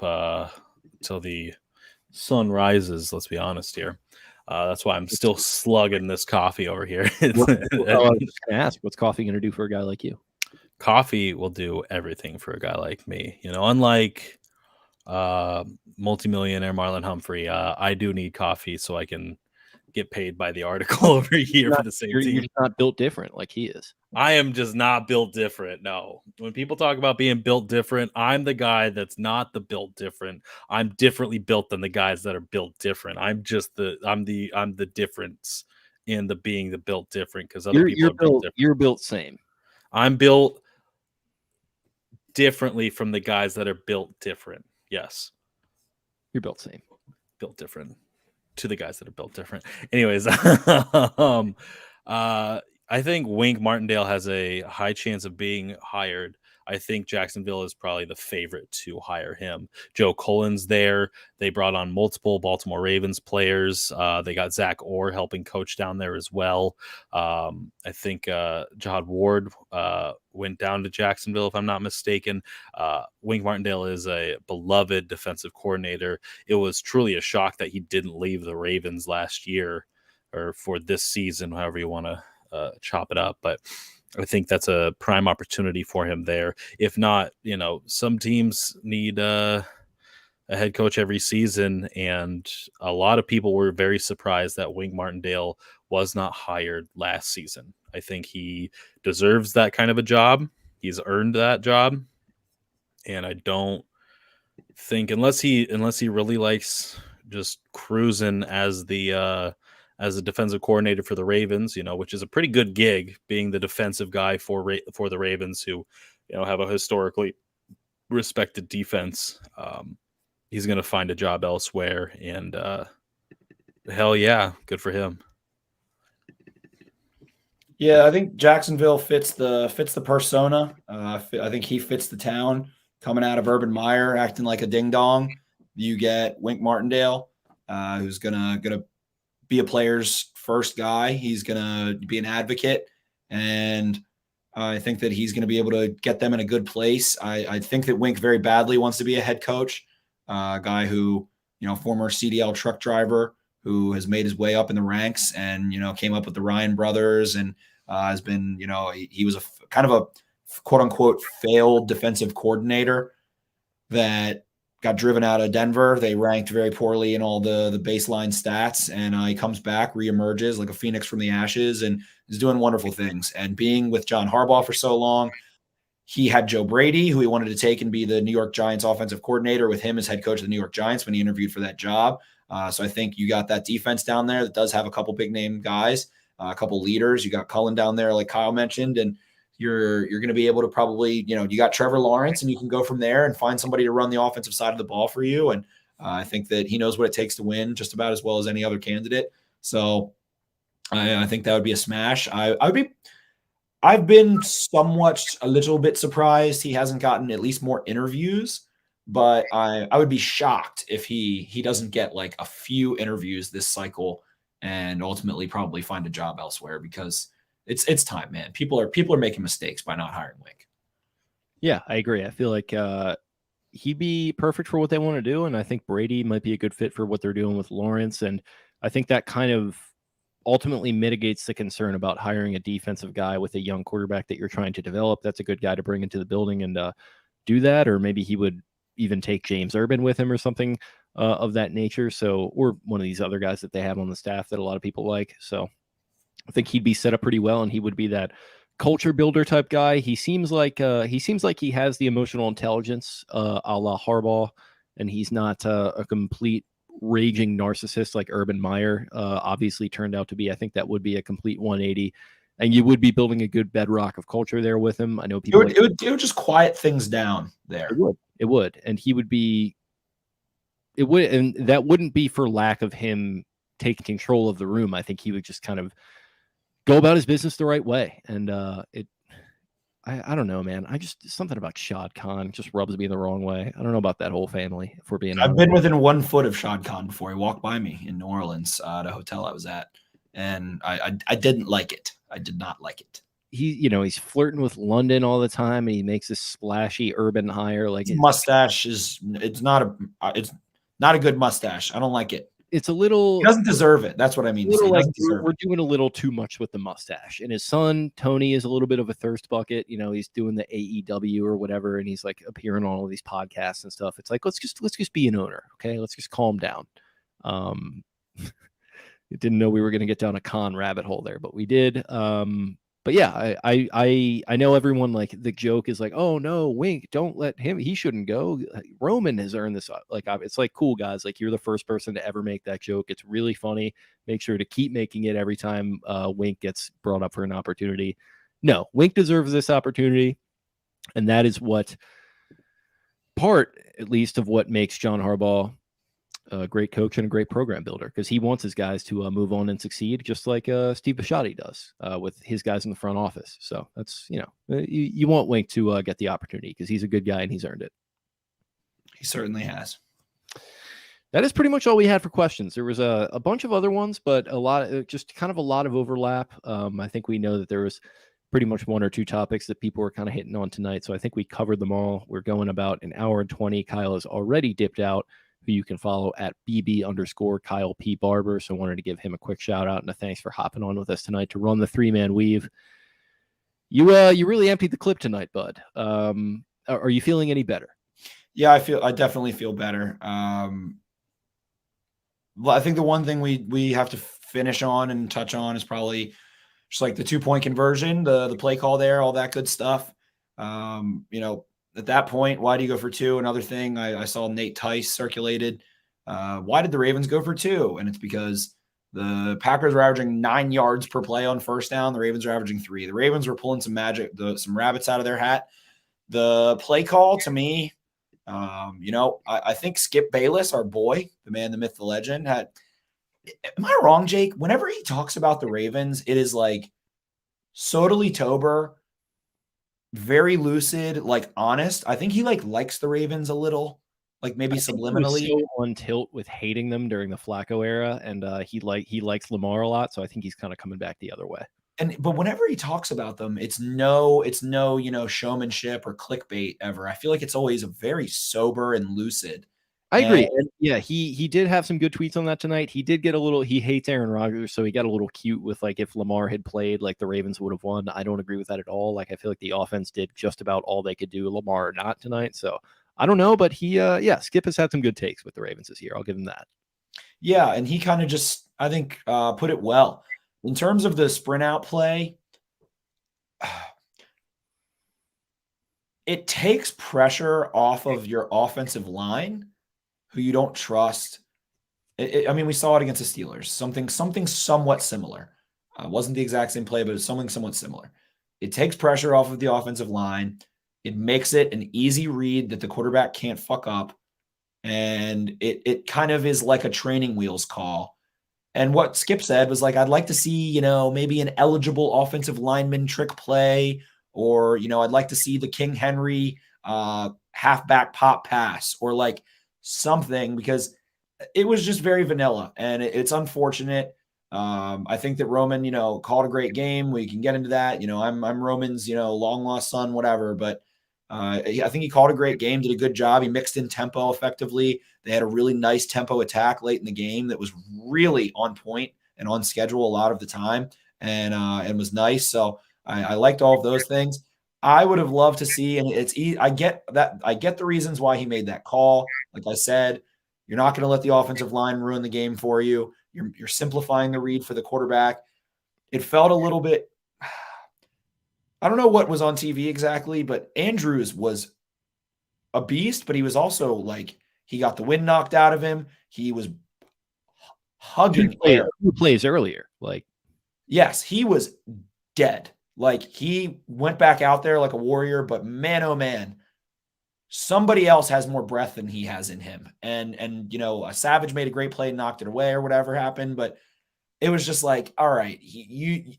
till the sun rises. Let's be honest here. That's why I'm still slugging this coffee over here.
I was just gonna ask, what's coffee going to do for a guy like you?
Coffee will do everything for a guy like me. Unlike multimillionaire Marlon Humphrey, I do need coffee so I can get paid by the article over here for the same team.
You're just not built different like he is.
I am just not built different. No. When people talk about being built different, I'm the guy that's not the built different. I'm differently built than the guys that are built different. I'm the difference in the being the built different because other people are built different.
You're built same.
I'm built differently from the guys that are built different. Yes.
You're built same.
Built different to the guys that are built different. Anyways, I think Wink Martindale has a high chance of being hired. I think Jacksonville is probably the favorite to hire him. Joe Cullen's there. They brought on multiple Baltimore Ravens players. They got Zach Orr helping coach down there as well. I think Jahad Ward went down to Jacksonville, if I'm not mistaken. Wink Martindale is a beloved defensive coordinator. It was truly a shock that he didn't leave the Ravens last year or for this season, however you want to chop it up. But I think that's a prime opportunity for him there. If not, some teams need a head coach every season, and a lot of people were very surprised that Wink Martindale was not hired last season. I think he deserves that kind of a job. He's earned that job, and I don't think unless he really likes just cruising as a defensive coordinator for the Ravens, which is a pretty good gig, being the defensive guy for the Ravens, who, have a historically respected defense. He's going to find a job elsewhere, and hell yeah, good for him.
Yeah, I think Jacksonville fits the persona. I think he fits the town. Coming out of Urban Meyer, acting like a ding dong. You get Wink Martindale, who's gonna be a player's first guy. He's going to be an advocate, and I think that he's going to be able to get them in a good place. I think that Wink very badly wants to be a head coach, a guy who, former CDL truck driver who has made his way up in the ranks and, came up with the Ryan brothers and has been, he was a kind of a quote unquote failed defensive coordinator that got driven out of Denver. They ranked very poorly in all the baseline stats, and he comes back, reemerges like a phoenix from the ashes, and is doing wonderful things. And being with John Harbaugh for so long, he had Joe Brady, who he wanted to take and be the New York Giants offensive coordinator with him as head coach of the New York Giants when he interviewed for that job. So I think you got that defense down there that does have a couple big name guys, a couple leaders. You got Cullen down there, like Kyle mentioned, and you're going to be able to probably, you got Trevor Lawrence, and you can go from there and find somebody to run the offensive side of the ball for you. And I think that he knows what it takes to win just about as well as any other candidate. So I think that would be a smash. I've been a little bit surprised he hasn't gotten at least more interviews, but I would be shocked if he doesn't get like a few interviews this cycle and ultimately probably find a job elsewhere, because it's time, man. People are making mistakes by not hiring Wink.
Yeah, I agree. I feel like he'd be perfect for what they want to do, and I think Brady might be a good fit for what they're doing with Lawrence. And I think that kind of ultimately mitigates the concern about hiring a defensive guy with a young quarterback that you're trying to develop. That's a good guy to bring into the building and do that, or maybe he would even take James Urban with him or something of that nature. So, or one of these other guys that they have on the staff that a lot of people like. So I think he'd be set up pretty well, and he would be that culture builder type guy. He seems like he has the emotional intelligence a la Harbaugh, and he's not a complete raging narcissist like Urban Meyer obviously turned out to be. I think that would be a complete 180, and you would be building a good bedrock of culture there with him. I know people
it would just quiet things down there.
It would, and and that wouldn't be for lack of him taking control of the room. I think he would just kind of go about his business the right way. And I don't know, man. Something about Shad Khan just rubs me the wrong way. I don't know about that whole family, if we're being honest.
I've been within 1 foot of Shad Khan before. He walked by me in New Orleans at a hotel I was at, and I didn't like it. I did not like it.
He's flirting with London all the time, and he makes this splashy urban hire. Like
his mustache is, it's Not a good mustache. I don't like it.
It's a little.
He doesn't deserve it. That's what I mean. To say. He
Like
doesn't deserve
we're
it.
doing a little too much with the mustache. And his son Tony is a little bit of a thirst bucket. You know, he's doing the AEW or whatever, and he's like appearing on all these podcasts and stuff. It's like let's just be an owner, okay? Let's just calm down. Didn't know we were going to get down a con rabbit hole there, but we did. But yeah, I know everyone, like, the joke is like, oh no, Wink, don't let him, he shouldn't go. Roman has earned this. Like, it's like, cool guys, like, you're the first person to ever make that joke. It's really funny. Make sure to keep making it every time Wink gets brought up for an opportunity. No, Wink deserves this opportunity, and that is what part, at least, of what makes John Harbaugh a great coach and a great program builder, because he wants his guys to move on and succeed, just like Steve Bisciotti does with his guys in the front office. So that's, you want Wink to get the opportunity because he's a good guy and he's earned it.
He certainly has.
That is pretty much all we had for questions. There was a bunch of other ones, but a lot of overlap. I think we know that there was pretty much one or two topics that people were kind of hitting on tonight. So I think we covered them all. We're going about an hour and 20. Kyle has already dipped out, who you can follow at BB_Kyle P. Barber. So I wanted to give him a quick shout out and a thanks for hopping on with us tonight to run the 3-man weave. You really emptied the clip tonight, bud. Are you feeling any better?
Yeah, I definitely feel better. I think the one thing we have to finish on and touch on is probably just like the 2-point conversion, the play call there, all that good stuff. At that point, why do you go for 2? Another thing I saw Nate Tice circulated. Why did the Ravens go for 2? And it's because the Packers were averaging 9 yards per play on first down. The Ravens were averaging 3. The Ravens were pulling some rabbits out of their hat. The play call, to me, I think Skip Bayless, our boy, the man, the myth, the legend, had. Am I wrong, Jake? Whenever he talks about the Ravens, it is like Soderly Tober, very lucid, like honest. I think he likes the Ravens a little, like maybe subliminally.
He was so on tilt with hating them during the Flacco era, and he likes Lamar a lot, so I think he's kind of coming back the other way.
But whenever he talks about them, it's no showmanship or clickbait ever. I feel like it's always very sober and lucid.
I agree. And yeah, he did have some good tweets on that tonight. He did get he hates Aaron Rodgers, so he got a little cute with, like, if Lamar had played, like, the Ravens would have won. I don't agree with that at all. Like, I feel like the offense did just about all they could do, Lamar or not, tonight. So I don't know, but Skip has had some good takes with the Ravens this year. I'll give him that.
Yeah, and he kind of just, I think, put it well. In terms of the sprint out play, it takes pressure off of your offensive line, who you don't trust. We saw it against the Steelers. Something somewhat similar. Wasn't the exact same play, but it was something somewhat similar. It takes pressure off of the offensive line. It makes it an easy read that the quarterback can't fuck up. And it kind of is like a training wheels call. And what Skip said was, like, I'd like to see, maybe an eligible offensive lineman trick play, or, I'd like to see the King Henry halfback pop pass, or like something, because it was just very vanilla, and it's unfortunate. I think that Roman, called a great game. We can get into that. I'm Roman's, long lost son, whatever, but I think he called a great game, did a good job. He mixed in tempo effectively. They had a really nice tempo attack late in the game that was really on point and on schedule a lot of the time, and was nice. So I liked all of those things. I would have loved to see, and I get the reasons why he made that call. Like I said, you're not going to let the offensive line ruin the game for you. You're simplifying the read for the quarterback. It felt a little bit, I don't know what was on TV exactly, but Andrews was a beast, but he was also, like, he got the wind knocked out of him. He was hugging air.
2 plays earlier. Like,
yes, he was dead. Like, he went back out there like a warrior, but man, oh man, somebody else has more breath than he has in him. And a Savage made a great play and knocked it away or whatever happened, but it was just like, all right,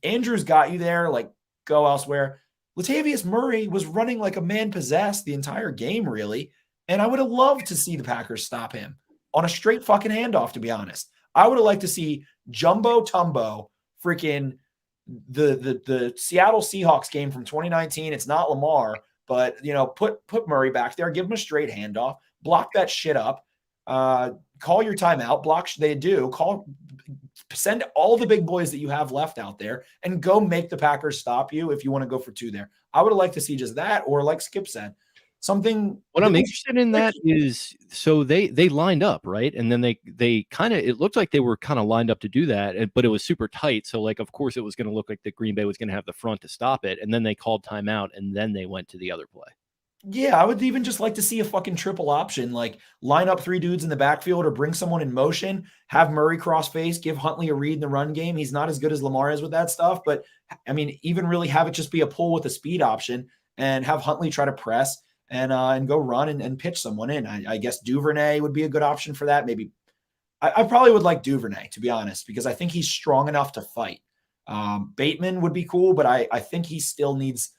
Andrews got you there, like, go elsewhere. Latavius Murray was running like a man possessed the entire game, really. And I would have loved to see the Packers stop him on a straight fucking handoff, to be honest. I would have liked to see Jumbo Tumbo, freaking the Seattle Seahawks game from 2019. It's not Lamar, but, put Murray back there, give him a straight handoff, block that shit up. call your timeout, block. They do send all the big boys that you have left out there and go make the Packers stop you if you want to go for 2 there. I would have liked to see just that, or like Skip said, something.
What I'm interested in that is, so they lined up, right? And then they kind of, it looked like they were kind of lined up to do that, but it was super tight. So like, of course it was going to look like the Green Bay was going to have the front to stop it. And then they called timeout and then they went to the other play.
Yeah, I would even just like to see a fucking triple option, like line up 3 dudes in the backfield or bring someone in motion, have Murray cross face, give Huntley a read in the run game. He's not as good as Lamar is with that stuff, but I mean, even really have it just be a pull with a speed option and have Huntley try to press and go run and pitch someone in. I guess Duvernay would be a good option for that. Maybe I probably would like Duvernay, to be honest, because I think he's strong enough to fight. Bateman would be cool, but I think he still needs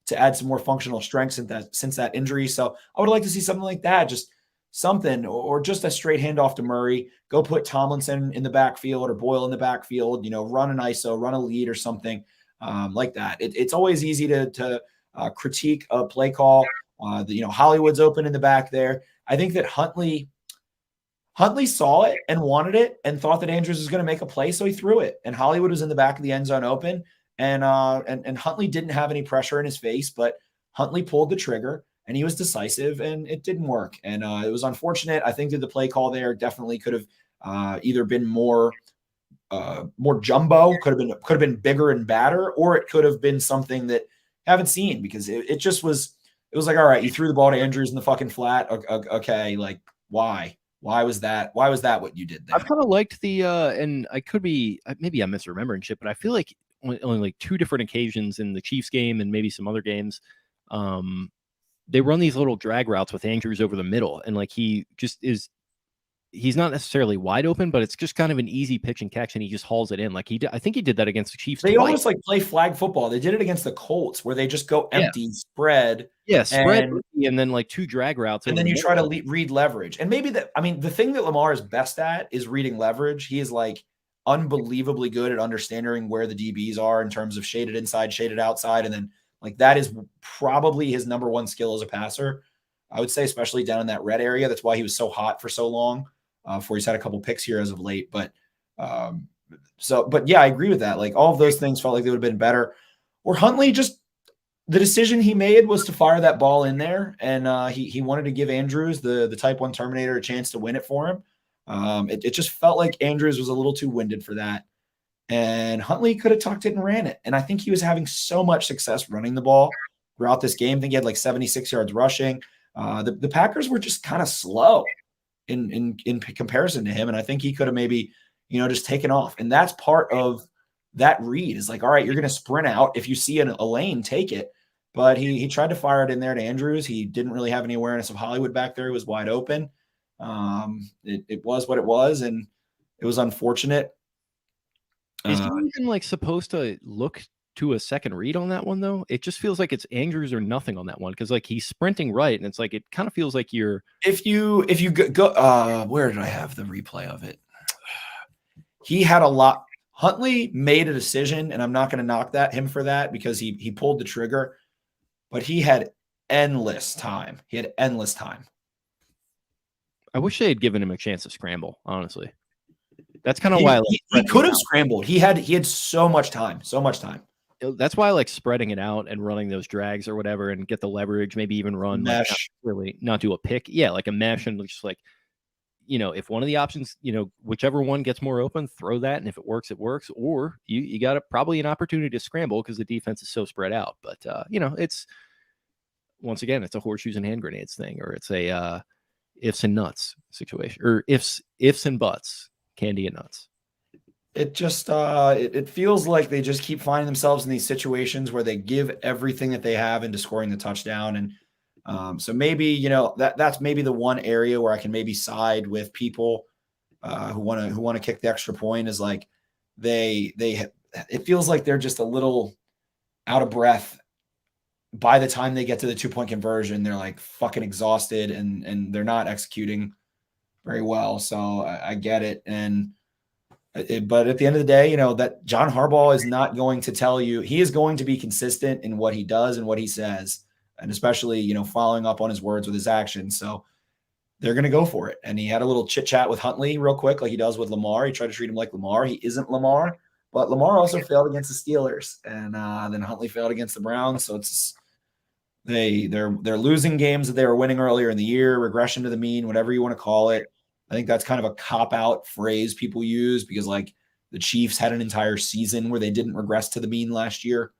to add some more functional strength since that injury. So I would like to see something like that, just something, or just a straight handoff to Murray, go put Tomlinson in the backfield or Boyle in the backfield, run an ISO, run a lead or something like that. It's always easy to critique a play call. Hollywood's open in the back there. I think that Huntley saw it and wanted it and thought that Andrews was going to make a play, so he threw it. And Hollywood was in the back of the end zone open. And Huntley didn't have any pressure in his face, but Huntley pulled the trigger and he was decisive and it didn't work. And it was unfortunate. I think that the play call there definitely could have either been more jumbo, could have been bigger and badder, or it could have been something that I haven't seen, because it just was, it was like, all right, you threw the ball to Andrews in the fucking flat. Okay. Like why was that what you did there?
I've kind of liked the, and I could be, maybe I'm misremembering shit, but I feel like only like 2 different occasions in the Chiefs game and maybe some other games, they run these little drag routes with Andrews over the middle, and like he's not necessarily wide open, but it's just kind of an easy pitch and catch, and he just hauls it in. Like I think he did that against the Chiefs.
They almost like play flag football. They did it against the Colts, where they just go empty, spread,
and then like 2 drag routes,
and then you try to read leverage. And maybe the thing that Lamar is best at is reading leverage. He is like unbelievably good at understanding where the DBs are in terms of shaded inside, shaded outside. And then like that is probably his number 1 skill as a passer, I would say, especially down in that red area. That's why he was so hot for so long, before he's had a couple picks here as of late. But yeah, I agree with that. Like all of those things felt like they would have been better. Or Huntley, just the decision he made was to fire that ball in there. And he wanted to give Andrews, the type 1 Terminator, a chance to win it for him. It just felt like Andrews was a little too winded for that. And Huntley could have tucked it and ran it. And I think he was having so much success running the ball throughout this game. I think he had like 76 yards rushing. The Packers were just kind of slow in comparison to him. And I think he could have maybe, just taken off. And that's part of that read, is like, all right, you're going to sprint out. If you see a lane, take it. But he tried to fire it in there to Andrews. He didn't really have any awareness of Hollywood back there. He was wide open. It was what it was, and it was unfortunate.
Is he even like supposed to look to a second read on that one though? It just feels like it's Andrews or nothing on that one, because like he's sprinting right, and it's like it kind of feels like you're.
If you go, where did I have the replay of it? He had a lot. Huntley made a decision, and I'm not going to knock him for that, because he pulled the trigger, but he had endless time.
I wish they had given him a chance to scramble, honestly. That's kind of why
he could have scrambled. He had so much time.
That's why I like spreading it out and running those drags or whatever, and get the leverage, maybe even run
mesh.
Like, really not do a pick. Yeah, like a mesh, and just like, if one of the options, whichever one gets more open, throw that. And if it works, it works. Or you got probably an opportunity to scramble because the defense is so spread out. But, it's, once again, it's a horseshoes and hand grenades thing, or it's a ifs and nuts situation, or ifs and buts, candy and nuts.
It just it feels like they just keep finding themselves in these situations where they give everything that they have into scoring the touchdown. And so maybe, that's maybe the one area where I can maybe side with people who want to kick the extra point, is like it feels like they're just a little out of breath by the time they get to the 2-point conversion. They're like fucking exhausted, and they're not executing very well. So I get it. But at the end of the day, that John Harbaugh is not going to tell you. He is going to be consistent in what he does and what he says, and especially, following up on his words with his actions. So they're going to go for it. And he had a little chit chat with Huntley real quick, like he does with Lamar. He tried to treat him like Lamar. He isn't Lamar, but Lamar also failed against the Steelers, and then Huntley failed against the Browns. So it's they're losing games that they were winning earlier in the year, regression to the mean, whatever you want to call it. I think that's kind of a cop-out phrase people use because, like, the Chiefs had an entire season where they didn't regress to the mean last year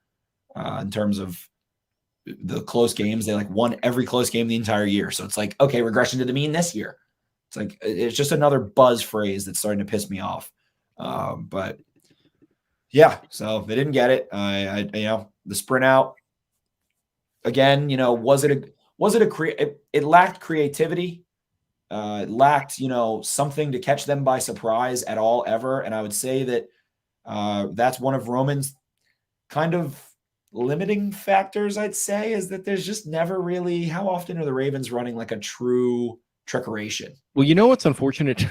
in terms of the close games. They, like, won every close game the entire year. So it's like, okay, regression to the mean this year. It's like it's just another buzz phrase that's starting to piss me off. But, yeah, so they didn't get it. The sprint out, again, it lacked creativity. It lacked, something to catch them by surprise at all, ever. And I would say that that's one of Roman's kind of limiting factors, I'd say, is that there's just never really, how often are the Ravens running like a true trickeration?
Well, what's unfortunate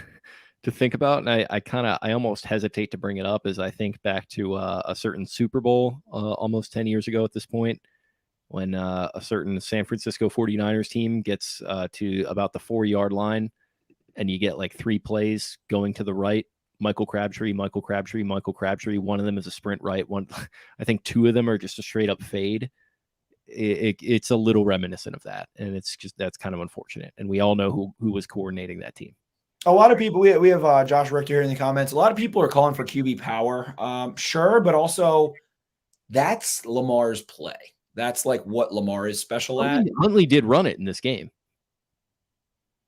to think about, and I almost hesitate to bring it up, is I think back to a certain Super Bowl almost 10 years ago at this point, when a certain San Francisco 49ers team gets to about the 4-yard line and you get like 3 plays going to the right, Michael Crabtree. One of them is a sprint right. One, I think 2 of them are just a straight up fade. It's a little reminiscent of that. And that's kind of unfortunate. And we all know who was coordinating that team.
A lot of people, we have Josh Richter here in the comments. A lot of people are calling for QB power. Sure, but also that's Lamar's play. That's like what Lamar is special at.
Huntley did run it in this game.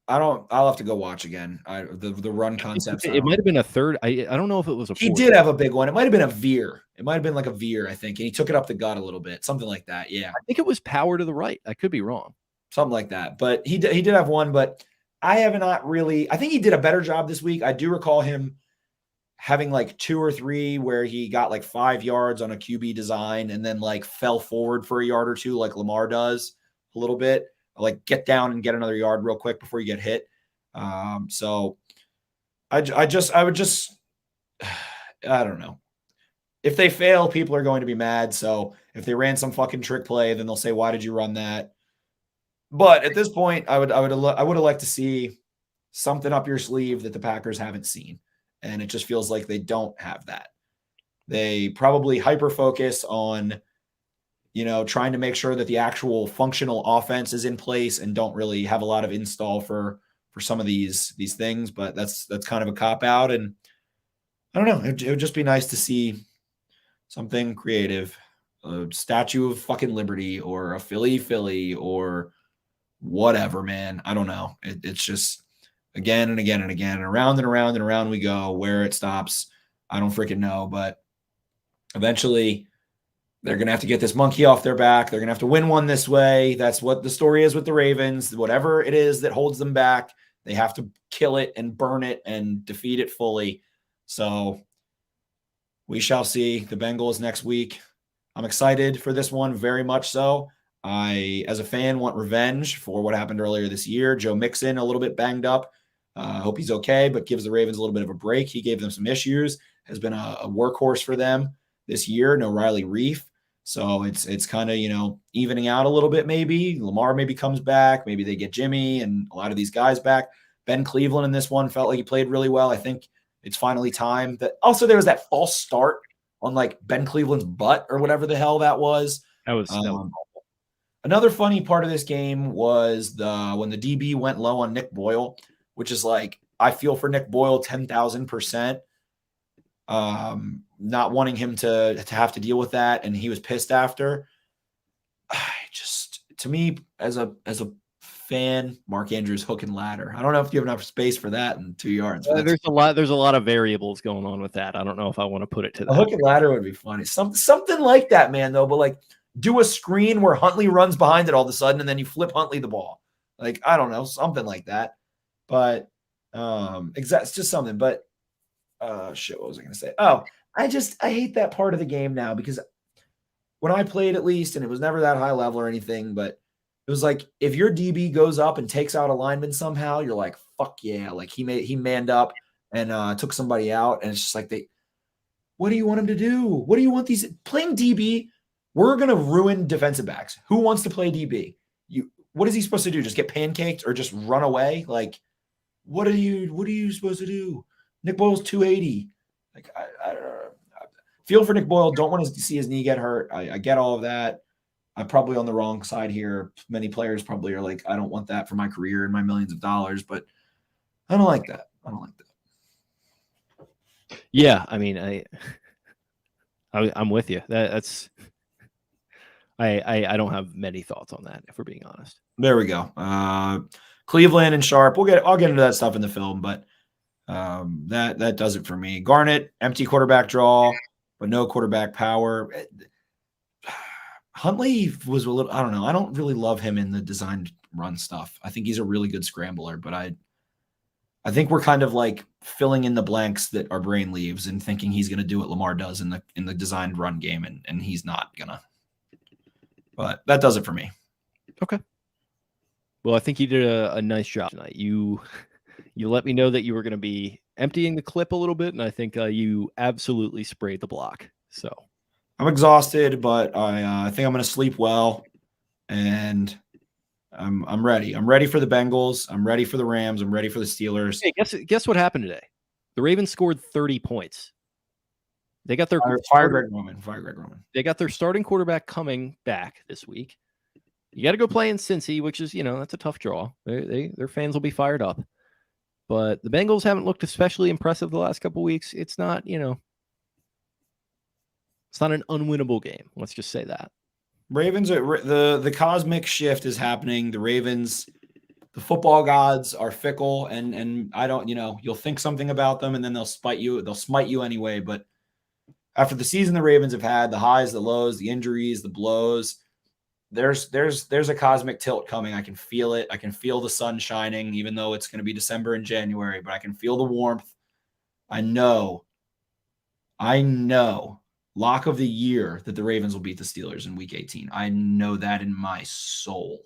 I'll have to go watch again. The run concepts.
It might have been a third. I don't know if it was a fourth.
He did have a big one. It might have been a veer. It might have been like a veer, I think. And he took it up the gut a little bit. Something like that. Yeah.
I think it was power to the right. I could be wrong.
Something like that. But he did have one, but I think he did a better job this week. I do recall him having like 2 or 3 where he got like 5 yards on a QB design and then like fell forward for a yard or 2 like Lamar does a little bit, like get down and get another yard real quick before you get hit. So I would just I don't know. If they fail, people are going to be mad. So if they ran some fucking trick play, then they'll say, why did you run that? But at this point, I would have liked to see something up your sleeve that the Packers haven't seen. And it just feels like they don't have that. They probably hyper-focus on, trying to make sure that the actual functional offense is in place and don't really have a lot of install for some of these things. But that's kind of a cop-out. And I don't know. It would just be nice to see something creative. A Statue of fucking Liberty or a Philly or whatever, man. I don't know. It's just again and again and again, and around and around and around we go. Where it stops, I don't freaking know. But eventually, they're going to have to get this monkey off their back. They're going to have to win one this way. That's what the story is with the Ravens. Whatever it is that holds them back, they have to kill it and burn it and defeat it fully. So we shall see the Bengals next week. I'm excited for this one, very much so. I, as a fan, want revenge for what happened earlier this year. Joe Mixon, a little bit banged up. Hope he's okay, but gives the Ravens a little bit of a break. He gave them some issues, has been a workhorse for them this year. No Riley Reef. So it's kind of, evening out a little bit maybe. Lamar maybe comes back. Maybe they get Jimmy and a lot of these guys back. Ben Cleveland in this one felt like he played really well. I think it's finally time that – also there was that false start on like Ben Cleveland's butt or whatever the hell that was.
That was
another funny part of this game was when the DB went low on Nick Boyle, which is like, I feel for Nick Boyle 10,000%. Not wanting him to have to deal with that, and he was pissed after. To me, as a fan, Mark Andrews hook and ladder. I don't know if you have enough space for that in 2 yards.
There's a lot of variables going on with that. I don't know if I want to put it to that.
A hook and ladder would be funny. Something like that, man, though. But like, do a screen where Huntley runs behind it all of a sudden, and then you flip Huntley the ball. Like, I don't know, something like that. But it's just something. But shit, what was I going to say? Oh, I hate that part of the game now, because when I played, at least, and it was never that high level or anything, but it was like, if your DB goes up and takes out a lineman somehow, you're like, fuck yeah. Like he manned up and took somebody out. And it's just like, what do you want him to do? What do you want playing DB? We're going to ruin defensive backs. Who wants to play DB? what is he supposed to do? Just get pancaked or just run away? Like, what are you supposed to do? Nick Boyle's 280. Like, I don't know. Feel for Nick Boyle. Don't want to see his knee get hurt. I get all of that. I'm probably on the wrong side here. Many players probably are like, I don't want that for my career and my millions of dollars, but I don't like that. I don't like that.
Yeah, I mean, I'm with you. That's I don't have many thoughts on that, if we're being honest.
There we go. Cleveland and Sharp. I'll get into that stuff in the film, but that does it for me. Garnett, empty quarterback draw, but no quarterback power. Huntley was a little, I don't know. I don't really love him in the designed run stuff. I think he's a really good scrambler, but I think we're kind of like filling in the blanks that our brain leaves and thinking he's going to do what Lamar does in the designed run game, and he's not gonna. But that does it for me.
Okay. Well, I think you did a nice job tonight. You let me know that you were going to be emptying the clip a little bit, and I think you absolutely sprayed the block. So
I'm exhausted, but I think I'm going to sleep well, and I'm ready. I'm ready for the Bengals. I'm ready for the Rams. I'm ready for the Steelers.
Hey, guess what happened today? The Ravens scored 30 points. They got their
Fire Greg Roman. Fire Greg Roman.
They got their starting quarterback coming back this week. You got to go play in Cincy, which is, that's a tough draw. Their fans will be fired up. But the Bengals haven't looked especially impressive the last couple of weeks. It's not, it's not an unwinnable game. Let's just say that.
Ravens are the cosmic shift is happening. The Ravens, the football gods are fickle, and I don't, you'll think something about them, and then they'll smite you anyway. But after the season the Ravens have had, the highs, the lows, the injuries, the blows, there's a cosmic tilt coming. I can feel it. I can feel the sun shining, even though it's going to be December and January, but I can feel the warmth. I know lock of the year that the Ravens will beat the Steelers in week 18. I know that in my soul.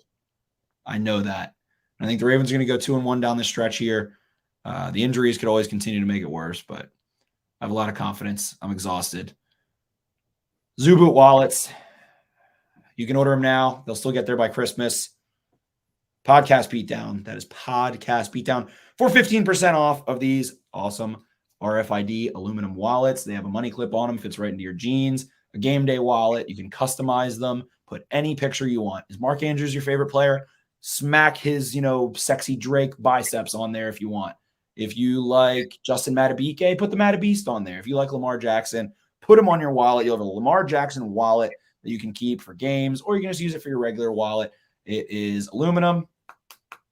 I know that. I think the Ravens are going to go 2-1 down the stretch here. The injuries could always continue to make it worse, but I have a lot of confidence. I'm exhausted. Zooboot wallets. You can order them now. They'll still get there by Christmas. Podcast Beatdown. That is Podcast Beatdown for 15% off of these awesome RFID aluminum wallets. They have a money clip on them. Fits right into your jeans. A game day wallet. You can customize them. Put any picture you want. Is Mark Andrews your favorite player? Smack his, sexy Drake biceps on there if you want. If you like Justin Matabike, put the Matabeast on there. If you like Lamar Jackson, put him on your wallet. You'll have a Lamar Jackson wallet that you can keep for games, or you can just use it for your regular wallet. It is aluminum.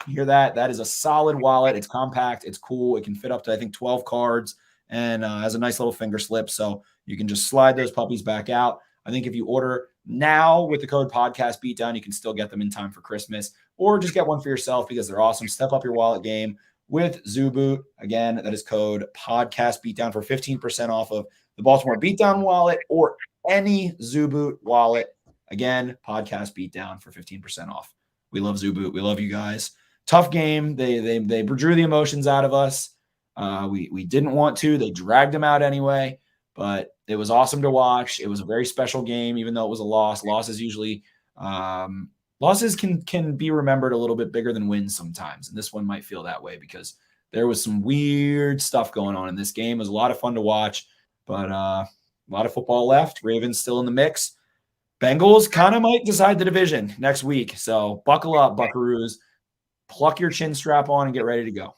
You hear that? That is a solid wallet. It's compact. It's cool. It can fit up to, I think, 12 cards and has a nice little finger slip. So you can just slide those puppies back out. I think if you order now with the code Podcast Beatdown, you can still get them in time for Christmas, or just get one for yourself because they're awesome. Step up your wallet game with Zooboot. Again, that is code Podcast Beatdown for 15% off of the Baltimore Beatdown wallet or any Zooboot wallet. Again, Podcast Beatdown for 15% off. We love Zooboot. We love you guys. Tough game. They drew the emotions out of us. We didn't want to. They dragged them out anyway, but it was awesome to watch. It was a very special game, even though it was a loss. Losses usually losses can be remembered a little bit bigger than wins sometimes, and this one might feel that way because there was some weird stuff going on in this game. It was a lot of fun to watch, but a lot of football left. Ravens still in the mix. Bengals kind of might decide the division next week, so buckle up, Buckaroos. Pluck your chin strap on and get ready to go.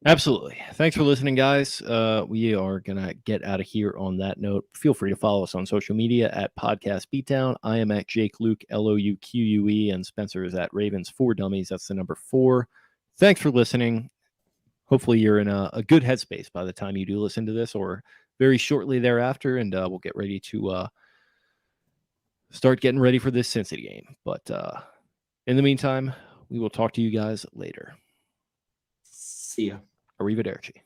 Absolutely. Thanks for listening, guys. We are going to get out of here on that note. Feel free to follow us on social media at Podcast Beatdown. I am at Jake Luke, LOUQUE, and Spencer is at Ravens 4 Dummies. That's the number 4. Thanks for listening. Hopefully you're in a good headspace by the time you do listen to this or very shortly thereafter, and we'll get ready to start getting ready for this Cincinnati game. But in the meantime, we will talk to you guys later.
See ya.
Arrivederci.